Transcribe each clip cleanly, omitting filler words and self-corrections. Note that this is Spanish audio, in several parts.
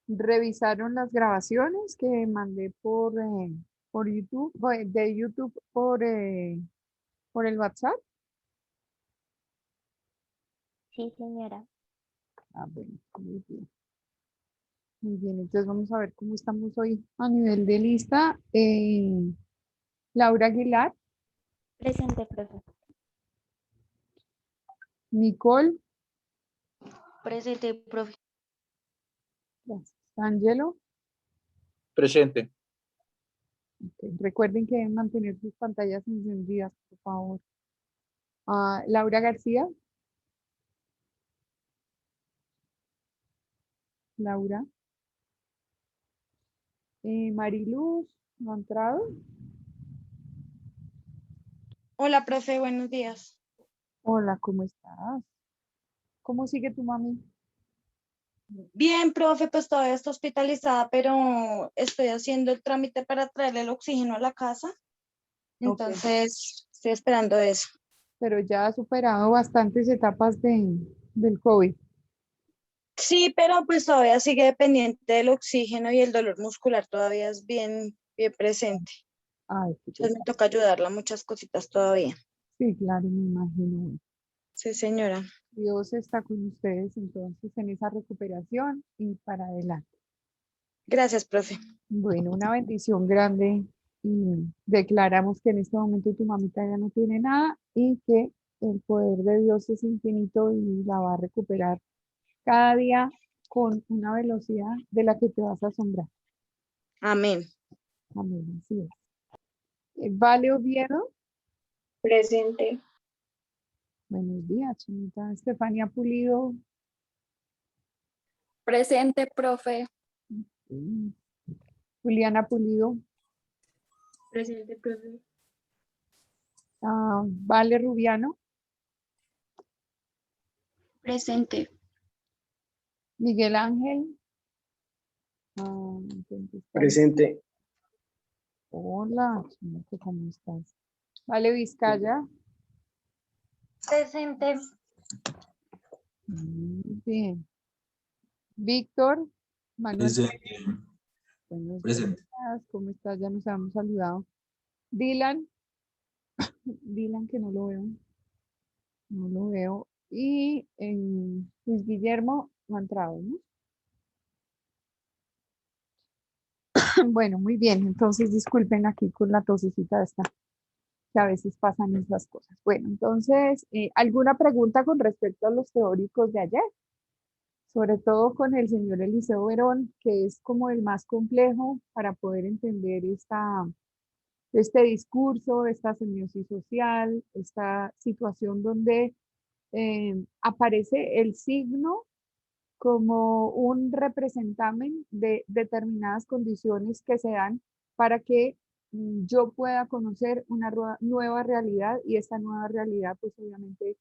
¿Revisaron las grabaciones que mandé por YouTube, de YouTube por el WhatsApp? Sí, señora. Ah, bueno, muy bien. Muy bien, entonces vamos a ver cómo estamos hoy a nivel de lista. Laura Aguilar, Presente, profe. Nicole, Presente, profe. gracias. Angelo. Presente. Ok, recuerden que deben mantener sus pantallas encendidas, por favor. Laura García. Laura. Mariluz, ¿no ha entrado? Hola, profe, buenos días. Hola, ¿cómo estás? ¿Cómo sigue tu mami? Bien, profe, pues todavía está hospitalizada, pero estoy haciendo el trámite para traerle el oxígeno a la casa. Ok, Entonces, estoy esperando eso. pero ya ha superado bastantes etapas del COVID. Sí, pero pues todavía sigue dependiente del oxígeno y el dolor muscular todavía es bien presente. Ay, qué Entonces me pesar. toca ayudarla a muchas cositas todavía. Sí, claro, me imagino. Sí, señora. Dios está con ustedes entonces en esa recuperación y para adelante. Gracias, profe. Bueno, una bendición grande y declaramos que en este momento tu mamita ya no tiene nada y que el poder de Dios es infinito y la va a recuperar cada día con una velocidad de la que te vas a asombrar. Amén. Amén, así es. Vale Oviedo, Presente. buenos días, chinita. Estefanía Pulido, Presente, profe. mm, Juliana Pulido, Presente, profe. Vale Rubiano, Presente. Miguel Ángel. ¿Dónde está? Presente. Hola, chinita, ¿cómo estás? Vale Vizcaya. Presente. Muy bien. Víctor, Manuel, Presente. buenos Presente. días, ¿cómo estás? Ya nos habíamos saludado. Dylan, Dylan que no lo veo, no lo veo. Y Luis Guillermo no ha entrado, ¿no? Bueno, muy bien, entonces disculpen aquí con la tosecita esta, que a veces pasan esas cosas. Bueno, entonces, ¿alguna pregunta con respecto a los teóricos de ayer? Sobre todo con el señor Eliseo Verón, que es como el más complejo para poder entender este discurso, esta semiosis social, esta situación donde aparece el signo como un representamen de determinadas condiciones que se dan para que yo pueda conocer una nueva realidad y esta nueva realidad pues obviamente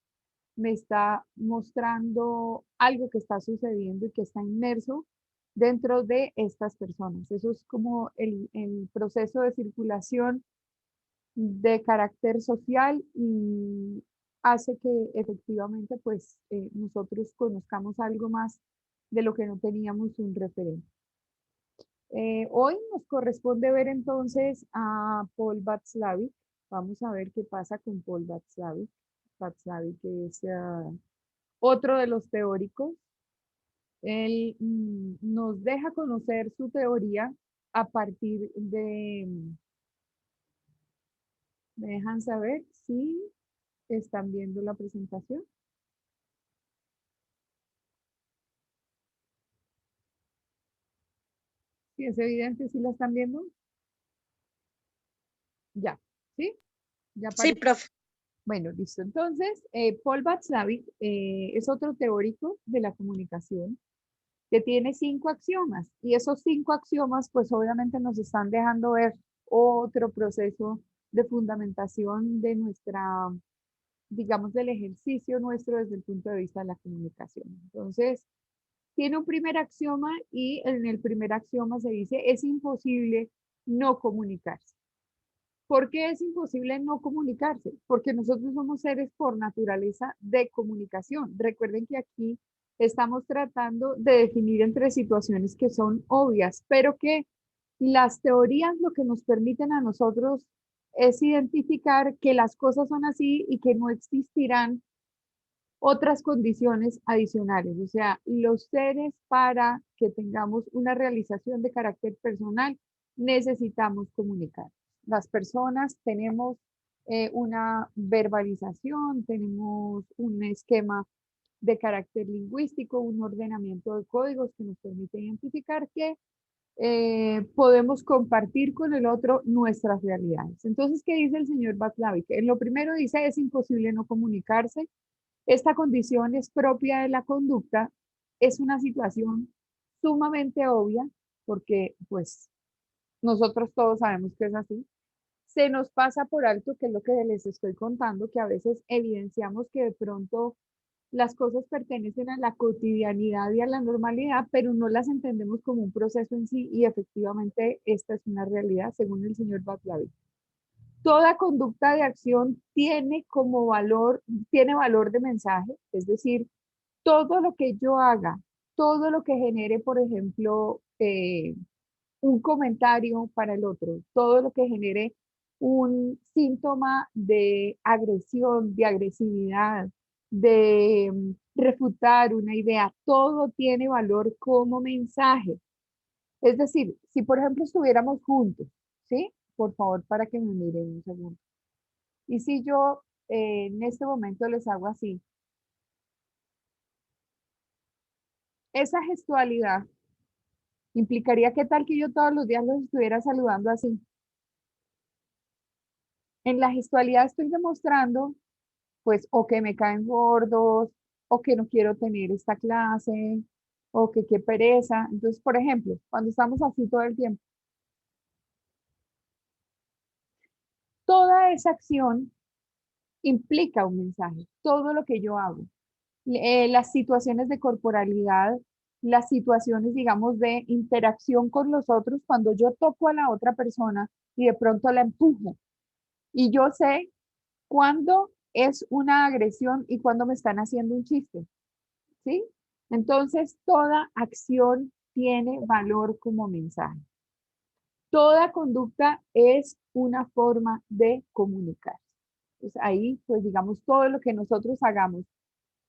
me está mostrando algo que está sucediendo y que está inmerso dentro de estas personas. Eso es como el proceso de circulación de carácter social y hace que efectivamente pues nosotros conozcamos algo más de lo que no teníamos un referente. Hoy nos corresponde ver entonces a Paul Václavic. Vamos a ver qué pasa con Paul Václavic. Václavic es otro de los teóricos. Él nos deja conocer su teoría a partir de, me dejan saber si están viendo la presentación. Si es evidente, si la están viendo. Ya, ¿sí? Ya Sí, aparece. profe. Bueno, listo. Entonces, Paul Václavic es otro teórico de la comunicación que tiene 5 axiomas y esos 5 axiomas pues obviamente nos están dejando ver otro proceso de fundamentación de nuestra, digamos, del ejercicio nuestro desde el punto de vista de la comunicación. Entonces, tiene un primer axioma y en el primer axioma se dice es imposible no comunicarse. ¿Por qué es imposible no comunicarse? Porque nosotros somos seres por naturaleza de comunicación. Recuerden que aquí estamos tratando de definir entre situaciones que son obvias, pero que las teorías lo que nos permiten a nosotros es identificar que las cosas son así y que no existirán otras condiciones adicionales. O sea, los seres para que tengamos una realización de carácter personal necesitamos comunicar. Las personas tenemos una verbalización, tenemos un esquema de carácter lingüístico, un ordenamiento de códigos que nos permite identificar que podemos compartir con el otro nuestras realidades. Entonces, ¿qué dice el señor Václavic? En lo primero dice, es imposible no comunicarse. Esta condición es propia de la conducta, es una situación sumamente obvia, porque pues nosotros todos sabemos que es así. Se nos pasa por alto, que es lo que les estoy contando, que a veces evidenciamos que de pronto las cosas pertenecen a la cotidianidad y a la normalidad, pero no las entendemos como un proceso en sí, y efectivamente esta es una realidad según el señor Václavic. Toda conducta de acción tiene como valor, tiene valor de mensaje, es decir, todo lo que yo haga, todo lo que genere, por ejemplo, un comentario para el otro, todo lo que genere un síntoma de agresión, de agresividad, de refutar una idea, todo tiene valor como mensaje. Es decir, si por ejemplo estuviéramos juntos, ¿sí? Por favor, para que me miren un segundo. Y si yo en este momento les hago así, esa gestualidad implicaría que tal que yo todos los días los estuviera saludando así. En la gestualidad estoy demostrando, pues, o que me caen gordos, o que no quiero tener esta clase, o que qué pereza. Entonces, por ejemplo, cuando estamos así todo el tiempo, toda esa acción implica un mensaje, todo lo que yo hago. Las situaciones de corporalidad, las situaciones, digamos, de interacción con los otros, cuando yo toco a la otra persona y de pronto la empujo. Y yo sé cuándo es una agresión y cuándo me están haciendo un chiste, ¿sí? Entonces, toda acción tiene valor como mensaje. Toda conducta es una forma de comunicar. Pues ahí, pues digamos, todo lo que nosotros hagamos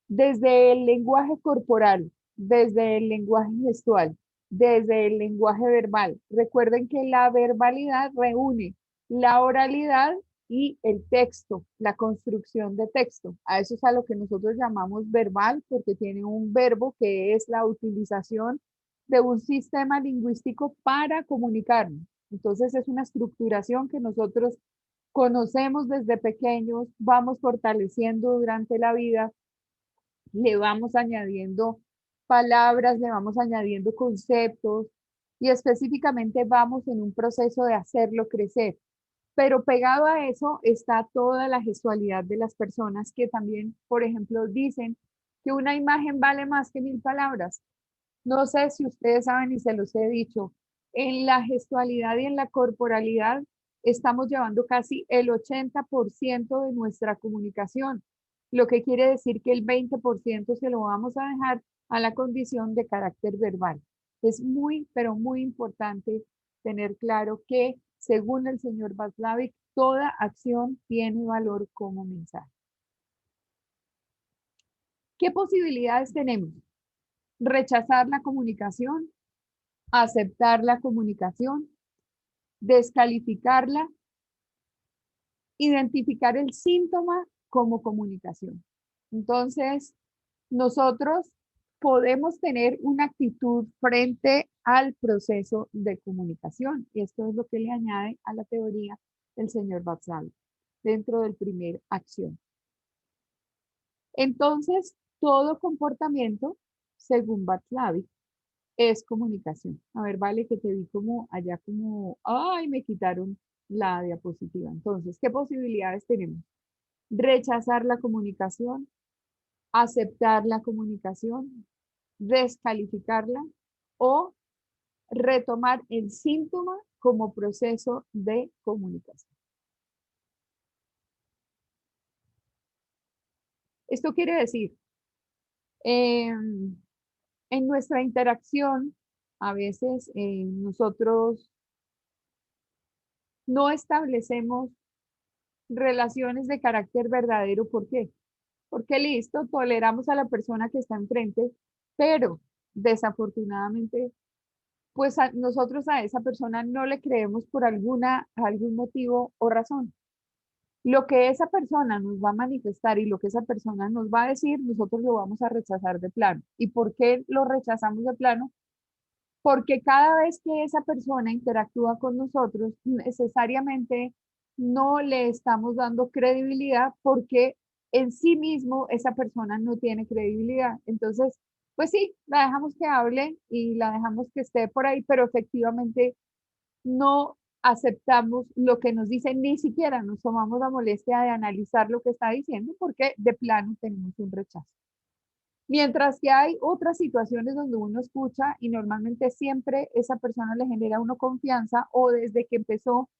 desde el lenguaje corporal, desde el lenguaje gestual, desde el lenguaje verbal. Recuerden que la verbalidad reúne la oralidad y el texto, la construcción de texto. A eso es a lo que nosotros llamamos verbal, porque tiene un verbo que es la utilización de un sistema lingüístico para comunicarnos. Entonces es una estructuración que nosotros conocemos desde pequeños, vamos fortaleciendo durante la vida, le vamos añadiendo palabras, le vamos añadiendo conceptos y específicamente vamos en un proceso de hacerlo crecer. Pero pegado a eso está toda la gestualidad de las personas que también, por ejemplo, dicen que una imagen vale más que 1000 palabras. No sé si ustedes saben y se los he dicho, en la gestualidad y en la corporalidad estamos llevando casi el 80% de nuestra comunicación, lo que quiere decir que el 20% se lo vamos a dejar a la condición de carácter verbal. Es muy, pero muy importante tener claro que, según el señor Václavic, toda acción tiene valor como mensaje. ¿Qué posibilidades tenemos? Rechazar la comunicación, aceptar la comunicación, descalificarla, identificar el síntoma como comunicación. Entonces, nosotros podemos tener una actitud frente al proceso de comunicación, y esto es lo que le añade a la teoría el señor Václavic dentro del primer acción. Entonces, todo comportamiento, según Václavic, es comunicación. A ver, vale, que te vi como allá como, ay, me quitaron la diapositiva. Entonces, ¿qué posibilidades tenemos? Rechazar la comunicación, aceptar la comunicación, descalificarla o retomar el síntoma como proceso de comunicación. Esto quiere decir En nuestra interacción, a veces nosotros no establecemos relaciones de carácter verdadero. ¿Por qué? Porque listo, toleramos a la persona que está enfrente, pero desafortunadamente, pues nosotros a esa persona no le creemos por algún motivo o razón. Lo que esa persona nos va a manifestar y lo que esa persona nos va a decir, nosotros lo vamos a rechazar de plano. ¿Y por qué lo rechazamos de plano? Porque cada vez que esa persona interactúa con nosotros, necesariamente no le estamos dando credibilidad porque en sí mismo esa persona no tiene credibilidad. Entonces, pues sí, la dejamos que hable y la dejamos que esté por ahí, pero efectivamente no aceptamos lo que nos dice, ni siquiera nos tomamos la molestia de analizar lo que está diciendo porque de plano tenemos un rechazo. Mientras que hay otras situaciones donde uno escucha y normalmente siempre esa persona le genera a uno confianza o desde que empezó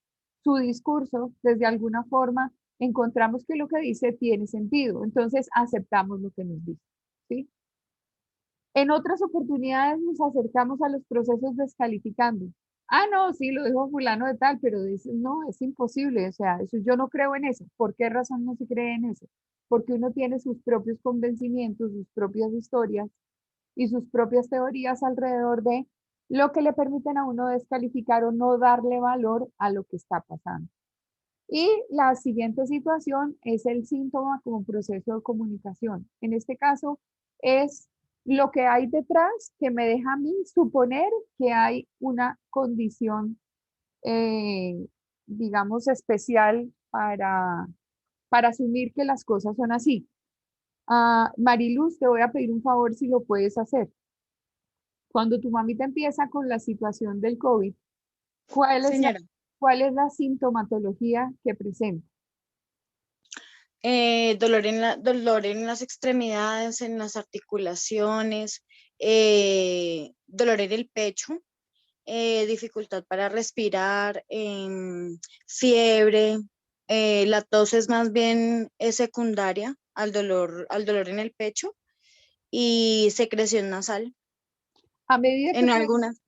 su discurso, desde alguna forma, encontramos que lo que dice tiene sentido. Entonces aceptamos lo que nos dice, ¿sí? En otras oportunidades nos acercamos a los procesos descalificando. Ah, no, sí, lo dijo fulano de tal, pero no, es imposible, o sea, eso, yo no creo en eso. ¿Por qué razón no se cree en eso? Porque uno tiene sus propios convencimientos, sus propias historias y sus propias teorías alrededor de lo que le permiten a uno descalificar o no darle valor a lo que está pasando. Y la siguiente situación es el síntoma como proceso de comunicación. En este caso es lo que hay detrás que me deja a mí suponer que hay una condición, eh, digamos, especial para asumir que las cosas son así. Mariluz, te voy a pedir un favor si lo puedes hacer. Cuando tu mamita empieza con la situación del COVID, ¿cuál es Señora, cuál es la sintomatología que presenta? dolor en las extremidades, en las articulaciones, dolor en el pecho, dificultad para respirar, fiebre. La tos es más bien secundaria al dolor en el pecho y secreción nasal A medida que en algunas. A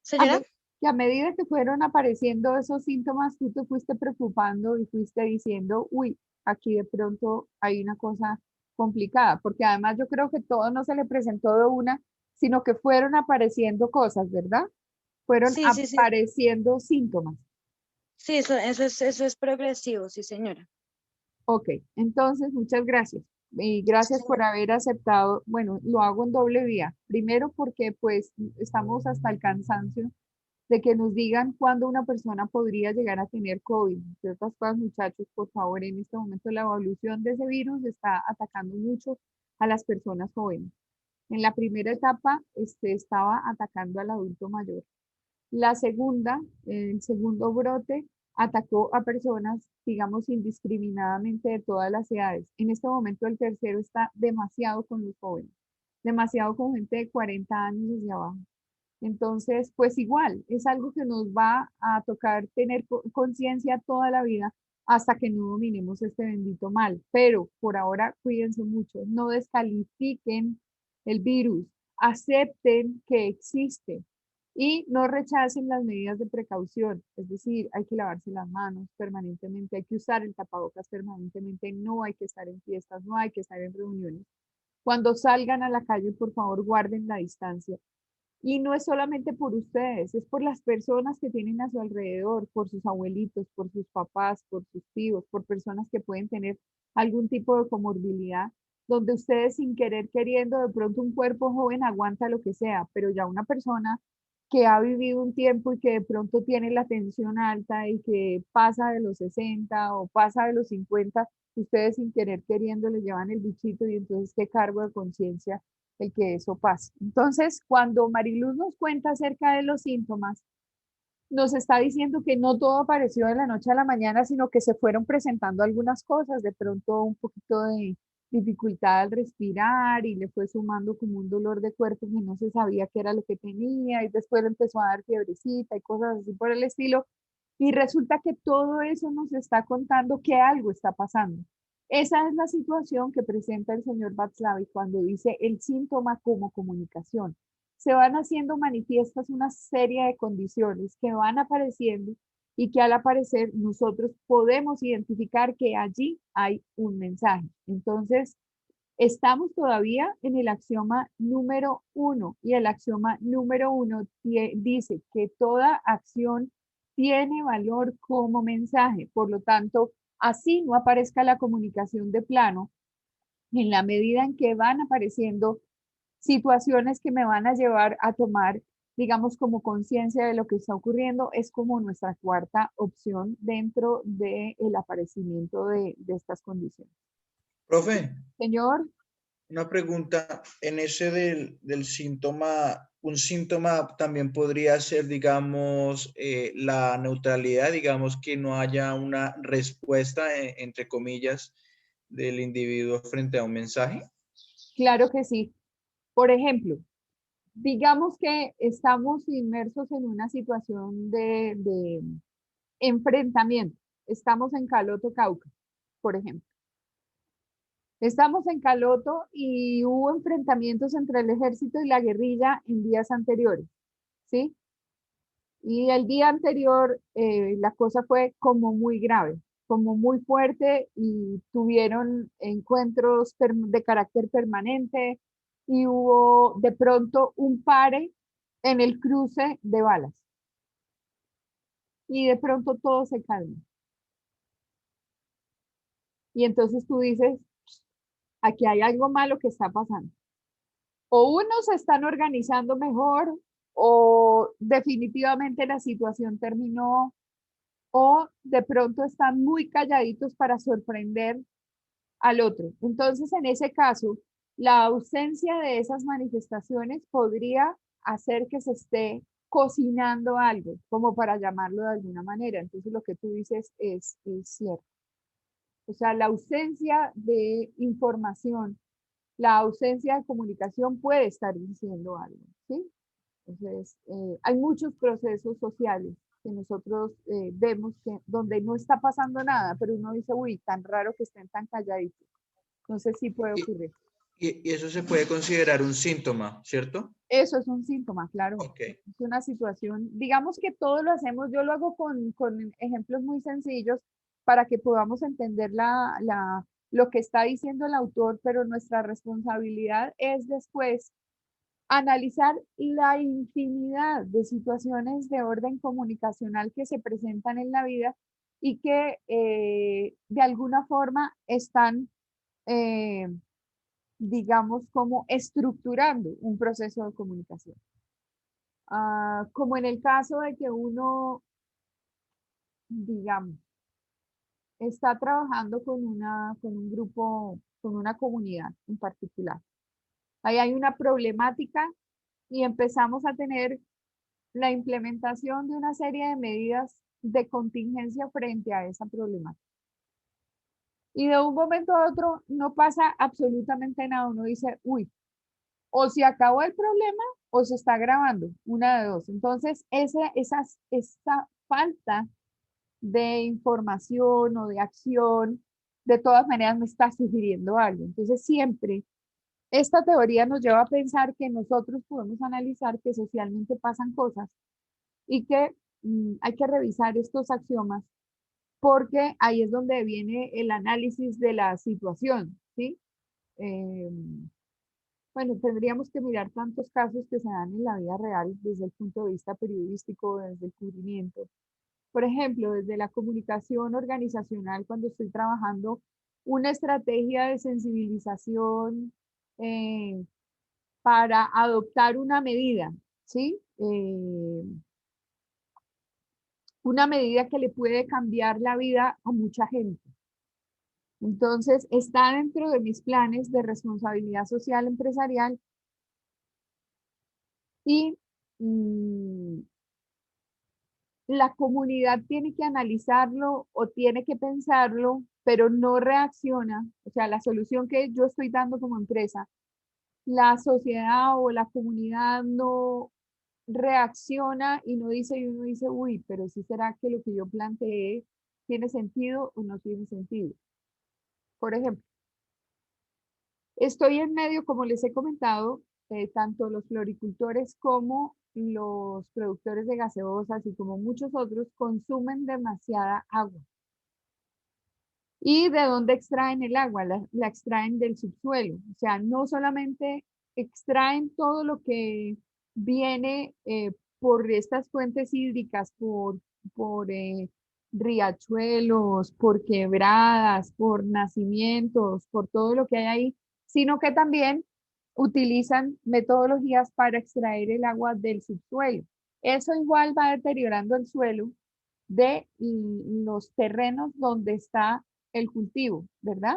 Señora, me- que a medida que fueron apareciendo esos síntomas, tú te fuiste preocupando y fuiste diciendo, uy, aquí de pronto hay una cosa complicada, porque además yo creo que todo no se le presentó de una, sino que fueron apareciendo cosas, ¿verdad? Fueron sí, sí, sí, apareciendo síntomas. sí, eso es progresivo, sí, señora. Ok, entonces muchas gracias. Y Sí, gracias por señora. haber aceptado. Bueno, lo hago en doble vía. Primero porque pues estamos hasta el cansancio de que nos digan cuándo una persona podría llegar a tener COVID. Entre otras cosas, muchachos, por favor, en este momento la evolución de ese virus está atacando mucho a las personas jóvenes. En la primera etapa, estaba atacando al adulto mayor. La segunda, el segundo brote, atacó a personas, digamos, indiscriminadamente de todas las edades. En este momento el tercero está demasiado con los jóvenes, demasiado con gente de 40 años hacia abajo. Entonces, pues igual, es algo que nos va a tocar tener conciencia toda la vida hasta que no dominemos este bendito mal. Pero por ahora, cuídense mucho, no descalifiquen el virus, acepten que existe y no rechacen las medidas de precaución. Es decir, hay que lavarse las manos permanentemente, hay que usar el tapabocas permanentemente, no hay que estar en fiestas, no hay que estar en reuniones. Cuando salgan a la calle, por favor, guarden la distancia. Y no es solamente por ustedes, es por las personas que tienen a su alrededor, por sus abuelitos, por sus papás, por sus tíos, por personas que pueden tener algún tipo de comorbilidad, donde ustedes sin querer queriendo, de pronto un cuerpo joven aguanta lo que sea, pero ya una persona que ha vivido un tiempo y que de pronto tiene la tensión alta y que pasa de los 60 o pasa de los 50, ustedes sin querer queriendo le llevan el bichito y entonces qué cargo de conciencia el que eso pase. Entonces, cuando Mariluz nos cuenta acerca de los síntomas, nos está diciendo que no todo apareció de la noche a la mañana, sino que se fueron presentando algunas cosas, de pronto un poquito de dificultad al respirar y le fue sumando como un dolor de cuerpo que no se sabía qué era lo que tenía y después le empezó a dar fiebrecita y cosas así por el estilo. Y resulta que todo eso nos está contando que algo está pasando. Esa es la situación que presenta el señor Václavic cuando dice el síntoma como comunicación. Se van haciendo manifiestas una serie de condiciones que van apareciendo y que al aparecer nosotros podemos identificar que allí hay un mensaje. Entonces, estamos todavía en el axioma número 1 y el axioma número 1 dice que toda acción tiene valor como mensaje. Por lo tanto, así no aparezca la comunicación de plano, en la medida en que van apareciendo situaciones que me van a llevar a tomar, digamos, como conciencia de lo que está ocurriendo, es como nuestra cuarta opción dentro del aparecimiento de estas condiciones. Profe, Señor, una pregunta. En ese del síntoma, un síntoma también podría ser, digamos, la neutralidad, digamos, que no haya una respuesta, entre comillas, del individuo frente a un mensaje. claro que sí. Por ejemplo, digamos que estamos inmersos en una situación de enfrentamiento. Estamos en Caloto, Cauca, por ejemplo. Estamos en Caloto y hubo enfrentamientos entre el ejército y la guerrilla en días anteriores, ¿sí? Y el día anterior la cosa fue como muy grave, como muy fuerte y tuvieron encuentros de carácter permanente y hubo de pronto un pare en el cruce de balas. Y de pronto todo se calma. Y entonces tú dices, aquí hay algo malo que está pasando. O unos se están organizando mejor o definitivamente la situación terminó o de pronto están muy calladitos para sorprender al otro. Entonces, en ese caso, la ausencia de esas manifestaciones podría hacer que se esté cocinando algo, como para llamarlo de alguna manera. Entonces, lo que tú dices es cierto. O sea, la ausencia de información, la ausencia de comunicación puede estar diciendo algo, ¿sí? Entonces, hay muchos procesos sociales que nosotros vemos que donde no está pasando nada, pero uno dice, uy, tan raro que estén tan calladitos. Entonces sí puede Y, ocurrir. y eso se puede considerar un síntoma, ¿cierto? Eso es un síntoma, claro. Ok. Es una situación, digamos que todo lo hacemos, yo lo hago con ejemplos muy sencillos para que podamos entender lo que está diciendo el autor, pero nuestra responsabilidad es después analizar la infinidad de situaciones de orden comunicacional que se presentan en la vida y que de alguna forma están, eh, digamos, como estructurando un proceso de comunicación. Como en el caso de que uno, digamos, está trabajando con un grupo, con una comunidad en particular. Ahí hay una problemática y empezamos a tener la implementación de una serie de medidas de contingencia frente a esa problemática. Y de un momento a otro no pasa absolutamente nada. Uno dice, uy, o se acabó el problema o se está agravando, una de dos. Entonces, esa falta de información o de acción, de todas maneras me está sugiriendo algo. Entonces, siempre esta teoría nos lleva a pensar que nosotros podemos analizar que socialmente pasan cosas y que hay que revisar estos axiomas porque ahí es donde viene el análisis de la situación, ¿sí? Eh, bueno, tendríamos que mirar tantos casos que se dan en la vida real desde el punto de vista periodístico, desde el cubrimiento. Por ejemplo, desde la comunicación organizacional, cuando estoy trabajando una estrategia de sensibilización eh, para adoptar una medida, ¿sí? Una medida que le puede cambiar la vida a mucha gente. Entonces, está dentro de mis planes de responsabilidad social empresarial y la comunidad tiene que analizarlo o tiene que pensarlo, pero no reacciona. O sea, la solución que yo estoy dando como empresa, la sociedad o la comunidad no reacciona y no dice, y uno dice, uy, pero sí será que lo que yo planteé tiene sentido o no tiene sentido. Por ejemplo, estoy en medio, como les he comentado, tanto los floricultores como los productores de gaseosas y como muchos otros consumen demasiada agua. ¿Y de dónde extraen el agua? La extraen del subsuelo. O sea, no solamente extraen todo lo que viene por estas fuentes hídricas, por riachuelos, por quebradas, por nacimientos, por todo lo que hay ahí, sino que también utilizan metodologías para extraer el agua del subsuelo. Eso igual va deteriorando el suelo de los terrenos donde está el cultivo, ¿verdad?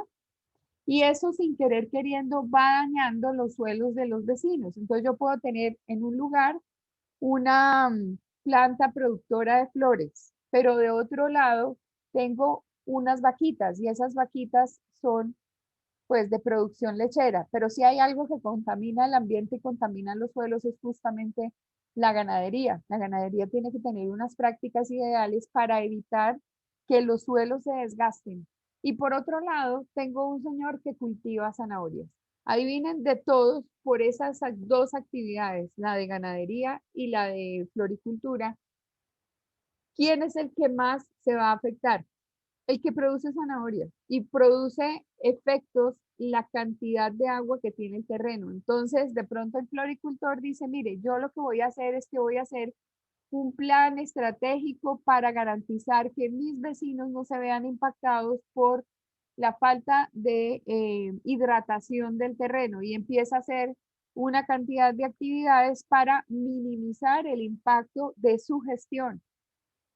Y eso sin querer queriendo va dañando los suelos de los vecinos. Entonces yo puedo tener en un lugar una planta productora de flores, pero de otro lado tengo unas vaquitas y esas vaquitas son pues de producción lechera, pero si hay algo que contamina el ambiente y contamina los suelos es justamente la ganadería. La ganadería tiene que tener unas prácticas ideales para evitar que los suelos se desgasten. Y por otro lado, tengo un señor que cultiva zanahorias. Adivinen de todos por esas dos actividades, la de ganadería y la de floricultura, ¿quién es el que más se va a afectar? El que produce zanahorias y produce efectos la cantidad de agua que tiene el terreno. Entonces, de pronto el floricultor dice, mire, yo lo que voy a hacer es que voy a hacer un plan estratégico para garantizar que mis vecinos no se vean impactados por la falta de hidratación del terreno y empieza a hacer una cantidad de actividades para minimizar el impacto de su gestión.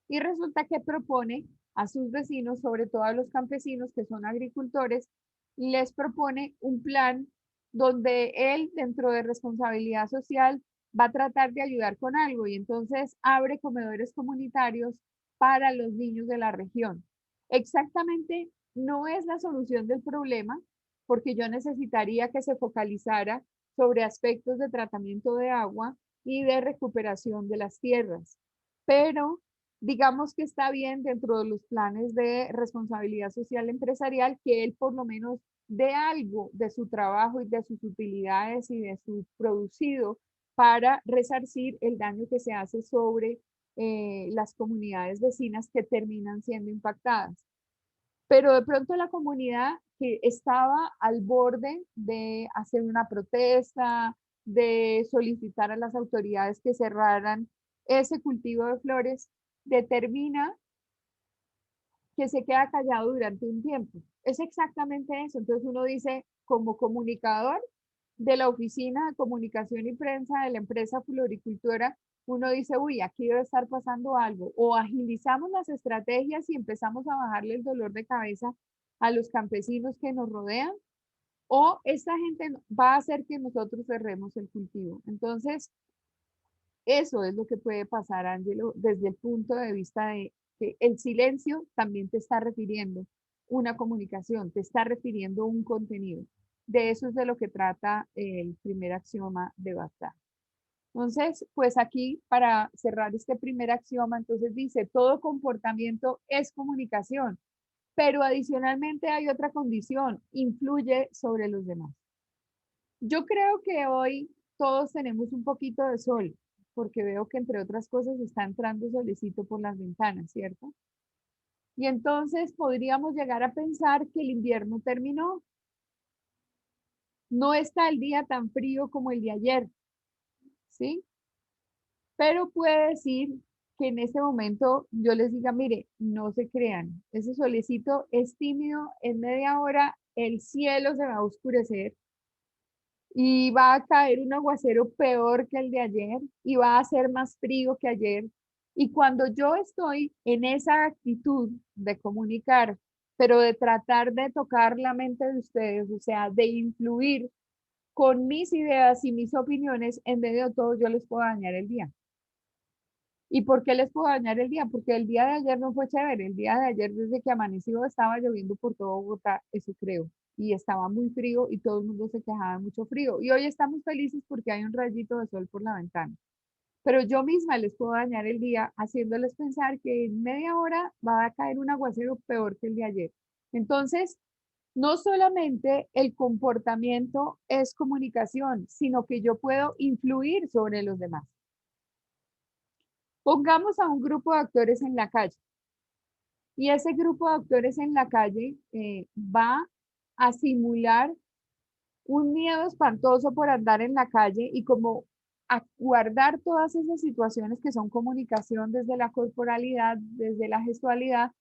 Y resulta que propone a sus vecinos, sobre todo a los campesinos que son agricultores, les propone un plan donde él, dentro de responsabilidad social, va a tratar de ayudar con algo y entonces abre comedores comunitarios para los niños de la región. Exactamente no es la solución del problema, porque yo necesitaría que se focalizara sobre aspectos de tratamiento de agua y de recuperación de las tierras. Pero digamos que está bien dentro de los planes de responsabilidad social empresarial que él por lo menos dé algo de su trabajo y de sus utilidades y de su producido para resarcir el daño que se hace sobre las comunidades vecinas que terminan siendo impactadas. Pero de pronto la comunidad que estaba al borde de hacer una protesta, de solicitar a las autoridades que cerraran ese cultivo de flores, determina que se queda callado durante un tiempo. Es exactamente eso. Entonces uno dice, como comunicador de la oficina de comunicación y prensa de la empresa floricultora, uno dice, uy, aquí debe estar pasando algo. O agilizamos las estrategias y empezamos a bajarle el dolor de cabeza a los campesinos que nos rodean, o esta gente va a hacer que nosotros cerremos el cultivo. Entonces, eso es lo que puede pasar, Ángelo, desde el punto de vista de que el silencio también te está refiriendo una comunicación, te está refiriendo un contenido. De eso es de lo que trata el primer axioma de Basta. Entonces, pues aquí para cerrar este primer axioma, entonces dice, todo comportamiento es comunicación, pero adicionalmente hay otra condición, influye sobre los demás. Yo creo que hoy todos tenemos un poquito de sol, porque veo que entre otras cosas está entrando solecito por las ventanas, ¿cierto? Y entonces podríamos llegar a pensar que el invierno terminó. No está el día tan frío como el de ayer, ¿sí? Pero puede decir que en este momento yo les diga, mire, no se crean, ese solecito es tímido, en media hora el cielo se va a oscurecer y va a caer un aguacero peor que el de ayer y va a ser más frío que ayer. Y cuando yo estoy en esa actitud de comunicar, pero de tratar de tocar la mente de ustedes, o sea, de influir con mis ideas y mis opiniones, en medio de todo yo les puedo dañar el día. ¿Y por qué les puedo dañar el día? Porque el día de ayer no fue chévere. El día de ayer, desde que amaneció, estaba lloviendo por todo Bogotá, eso creo. Y estaba muy frío y todo el mundo se quejaba de mucho frío. Y hoy estamos felices porque hay un rayito de sol por la ventana. Pero yo misma les puedo dañar el día haciéndoles pensar que en media hora va a caer un aguacero peor que el de ayer. Entonces, No solamente el comportamiento es comunicación, sino que yo puedo influir sobre los demás. Pongamos a un grupo de actores en la calle y ese grupo de actores en la calle va a simular un miedo espantoso por andar en la calle y como a guardar todas esas situaciones que son comunicación desde la corporalidad, desde la gestualidad,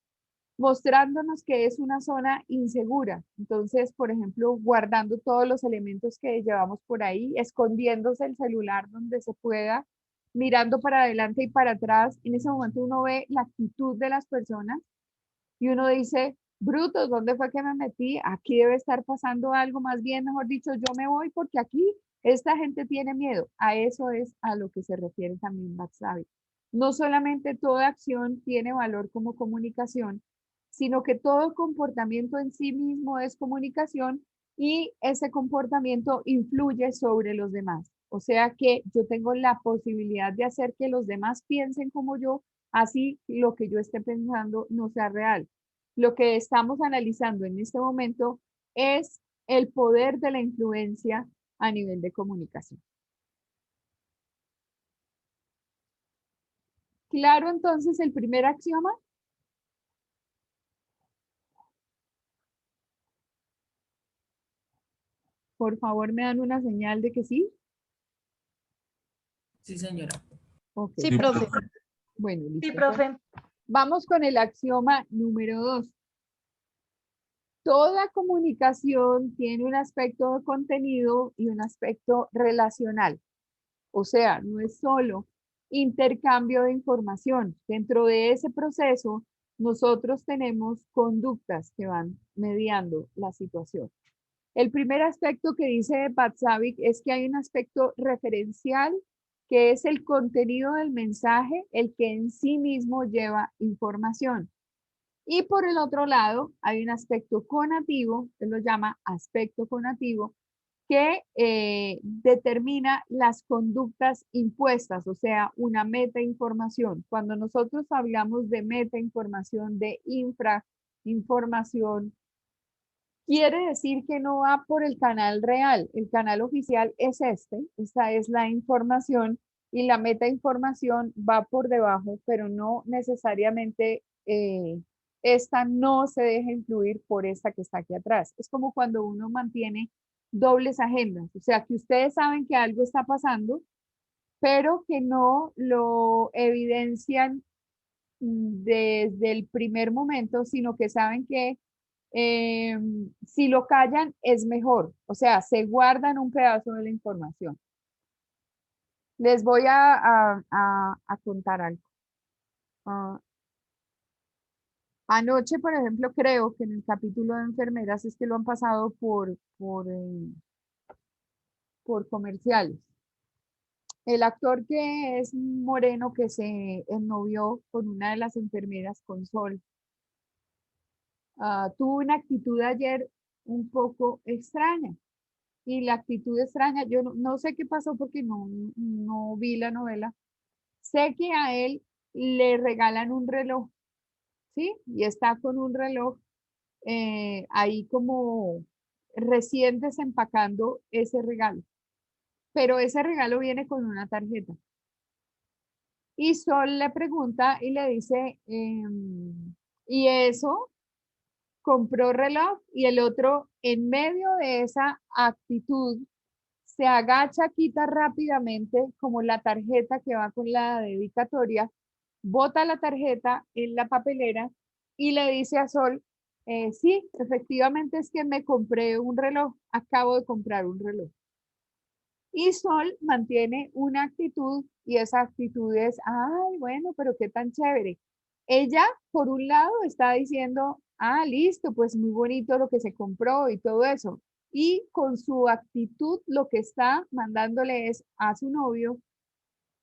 mostrándonos que es una zona insegura. Entonces, por ejemplo, guardando todos los elementos que llevamos por ahí, escondiéndose el celular donde se pueda, mirando para adelante y para atrás. En ese momento uno ve la actitud de las personas y uno dice, brutos, ¿dónde fue que me metí? Aquí debe estar pasando algo, más bien, mejor dicho, yo me voy porque aquí esta gente tiene miedo. A eso es a lo que se refiere también Batsavi. No solamente toda acción tiene valor como comunicación, sino que todo comportamiento en sí mismo es comunicación y ese comportamiento influye sobre los demás. O sea que yo tengo la posibilidad de hacer que los demás piensen como yo, así lo que yo esté pensando no sea real. Lo que estamos analizando en este momento es el poder de la influencia a nivel de comunicación. Claro, entonces el primer axioma. Por favor, me dan una señal de que sí. Sí, señora. Ok. Sí, profe. Bueno, listo. Sí, profe. Vamos con el axioma número 2. Toda comunicación tiene un aspecto de contenido y un aspecto relacional. O sea, no es solo intercambio de información. Dentro de ese proceso, nosotros tenemos conductas que van mediando la situación. El primer aspecto que dice Batsavic es que hay un aspecto referencial, que es el contenido del mensaje, el que en sí mismo lleva información. Y por el otro lado, hay un aspecto conativo, él lo llama aspecto conativo, que determina las conductas impuestas, o sea, una metainformación. Cuando nosotros hablamos de metainformación, de infrainformación, quiere decir que no va por el canal real. El canal oficial es esta es la información y la metainformación va por debajo, pero no necesariamente esta no se deja influir por esta que está aquí atrás. Es como cuando uno mantiene dobles agendas, o sea, que ustedes saben que algo está pasando, pero que no lo evidencian desde el primer momento, sino que saben que si lo callan es mejor, o sea, se guardan un pedazo de la información. Les voy a contar algo. Anoche, por ejemplo, creo que en el capítulo de enfermeras es que lo han pasado por comerciales. El actor que es moreno que se ennovió con una de las enfermeras, con Sol, tuvo una actitud ayer un poco extraña. Y la actitud extraña, yo no sé qué pasó porque no vi la novela. Sé que a él le regalan un reloj, ¿sí? Y está con un reloj ahí como recién desempacando ese regalo. Pero ese regalo viene con una tarjeta. Y Sol le pregunta y le dice, ¿y eso? Compró reloj y el otro en medio de esa actitud se agacha, quita rápidamente como la tarjeta que va con la dedicatoria, bota la tarjeta en la papelera y le dice a Sol, sí, efectivamente es que me compré un reloj, acabo de comprar un reloj. Y Sol mantiene una actitud y esa actitud es, ay, bueno, pero qué tan chévere. Ella, por un lado, está diciendo, listo, pues muy bonito lo que se compró y todo eso. Y con su actitud lo que está mandándole es a su novio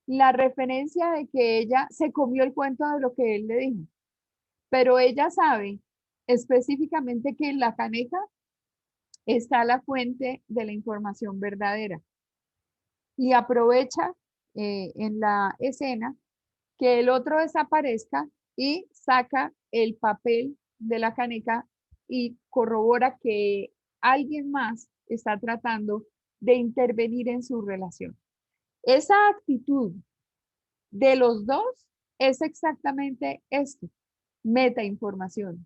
la referencia de que ella se comió el cuento de lo que él le dijo. Pero ella sabe específicamente que en la caneca está la fuente de la información verdadera. Y aprovecha en la escena que el otro desaparezca y saca el papel de la caneca y corrobora que alguien más está tratando de intervenir en su relación. Esa actitud de los dos es exactamente esto, metainformación.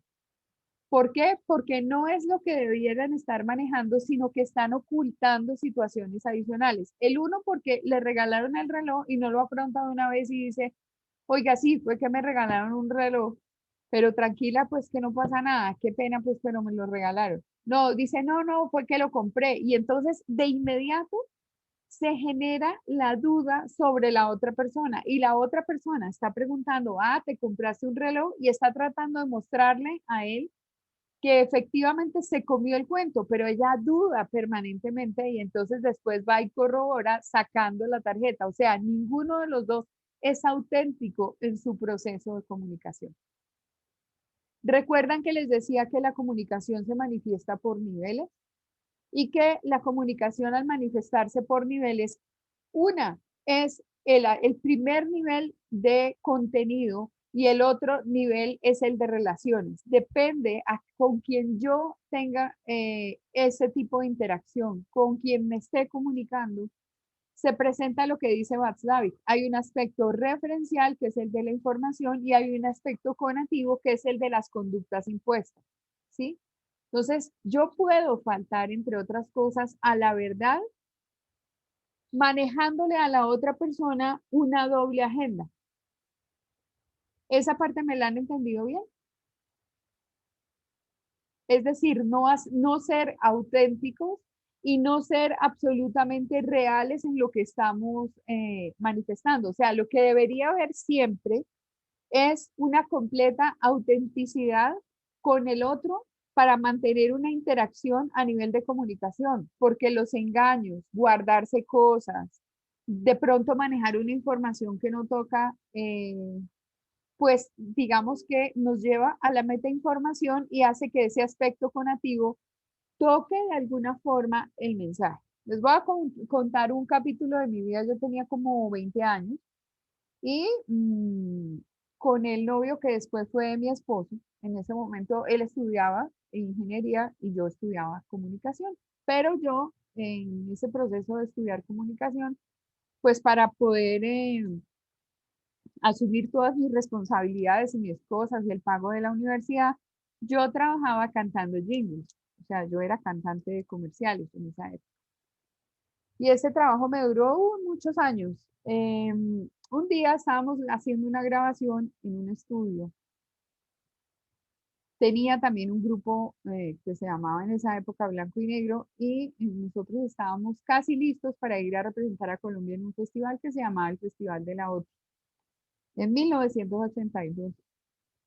¿Por qué? Porque no es lo que debieran estar manejando, sino que están ocultando situaciones adicionales. El uno porque le regalaron el reloj y no lo afronta de una vez y dice, oiga, sí, fue que me regalaron un reloj, pero tranquila, pues que no pasa nada, qué pena, pues, pero me lo regalaron. No, dice, no, fue que lo compré. Y entonces de inmediato se genera la duda sobre la otra persona y la otra persona está preguntando, te compraste un reloj y está tratando de mostrarle a él que efectivamente se comió el cuento, pero ella duda permanentemente y entonces después va y corrobora sacando la tarjeta. O sea, ninguno de los dos es auténtico en su proceso de comunicación. ¿Recuerdan que les decía que la comunicación se manifiesta por niveles? Y que la comunicación al manifestarse por niveles, una es el primer nivel de contenido y el otro nivel es el de relaciones. Depende con quien yo tenga ese tipo de interacción, con quien me esté comunicando, se presenta lo que dice Václavic. Hay un aspecto referencial, que es el de la información, y hay un aspecto conativo, que es el de las conductas impuestas, ¿sí? Entonces, yo puedo faltar, entre otras cosas, a la verdad, manejándole a la otra persona una doble agenda. ¿Esa parte me la han entendido bien? Es decir, no ser auténticos y no ser absolutamente reales en lo que estamos manifestando. O sea, lo que debería haber siempre es una completa autenticidad con el otro para mantener una interacción a nivel de comunicación, porque los engaños, guardarse cosas, de pronto manejar una información que no toca, pues digamos que nos lleva a la metainformación y hace que ese aspecto conativo toque de alguna forma el mensaje. Les voy a contar un capítulo de mi vida. Yo tenía como 20 años y con el novio que después fue mi esposo, en ese momento él estudiaba ingeniería y yo estudiaba comunicación, pero yo en ese proceso de estudiar comunicación, pues para poder asumir todas mis responsabilidades y mis cosas y el pago de la universidad, yo trabajaba cantando jingles, o sea, yo era cantante de comerciales en esa época. Y ese trabajo me duró muchos años. Un día estábamos haciendo una grabación en un estudio. Tenía también un grupo que se llamaba en esa época Blanco y Negro y nosotros estábamos casi listos para ir a representar a Colombia en un festival que se llamaba el Festival de la OTI en 1982.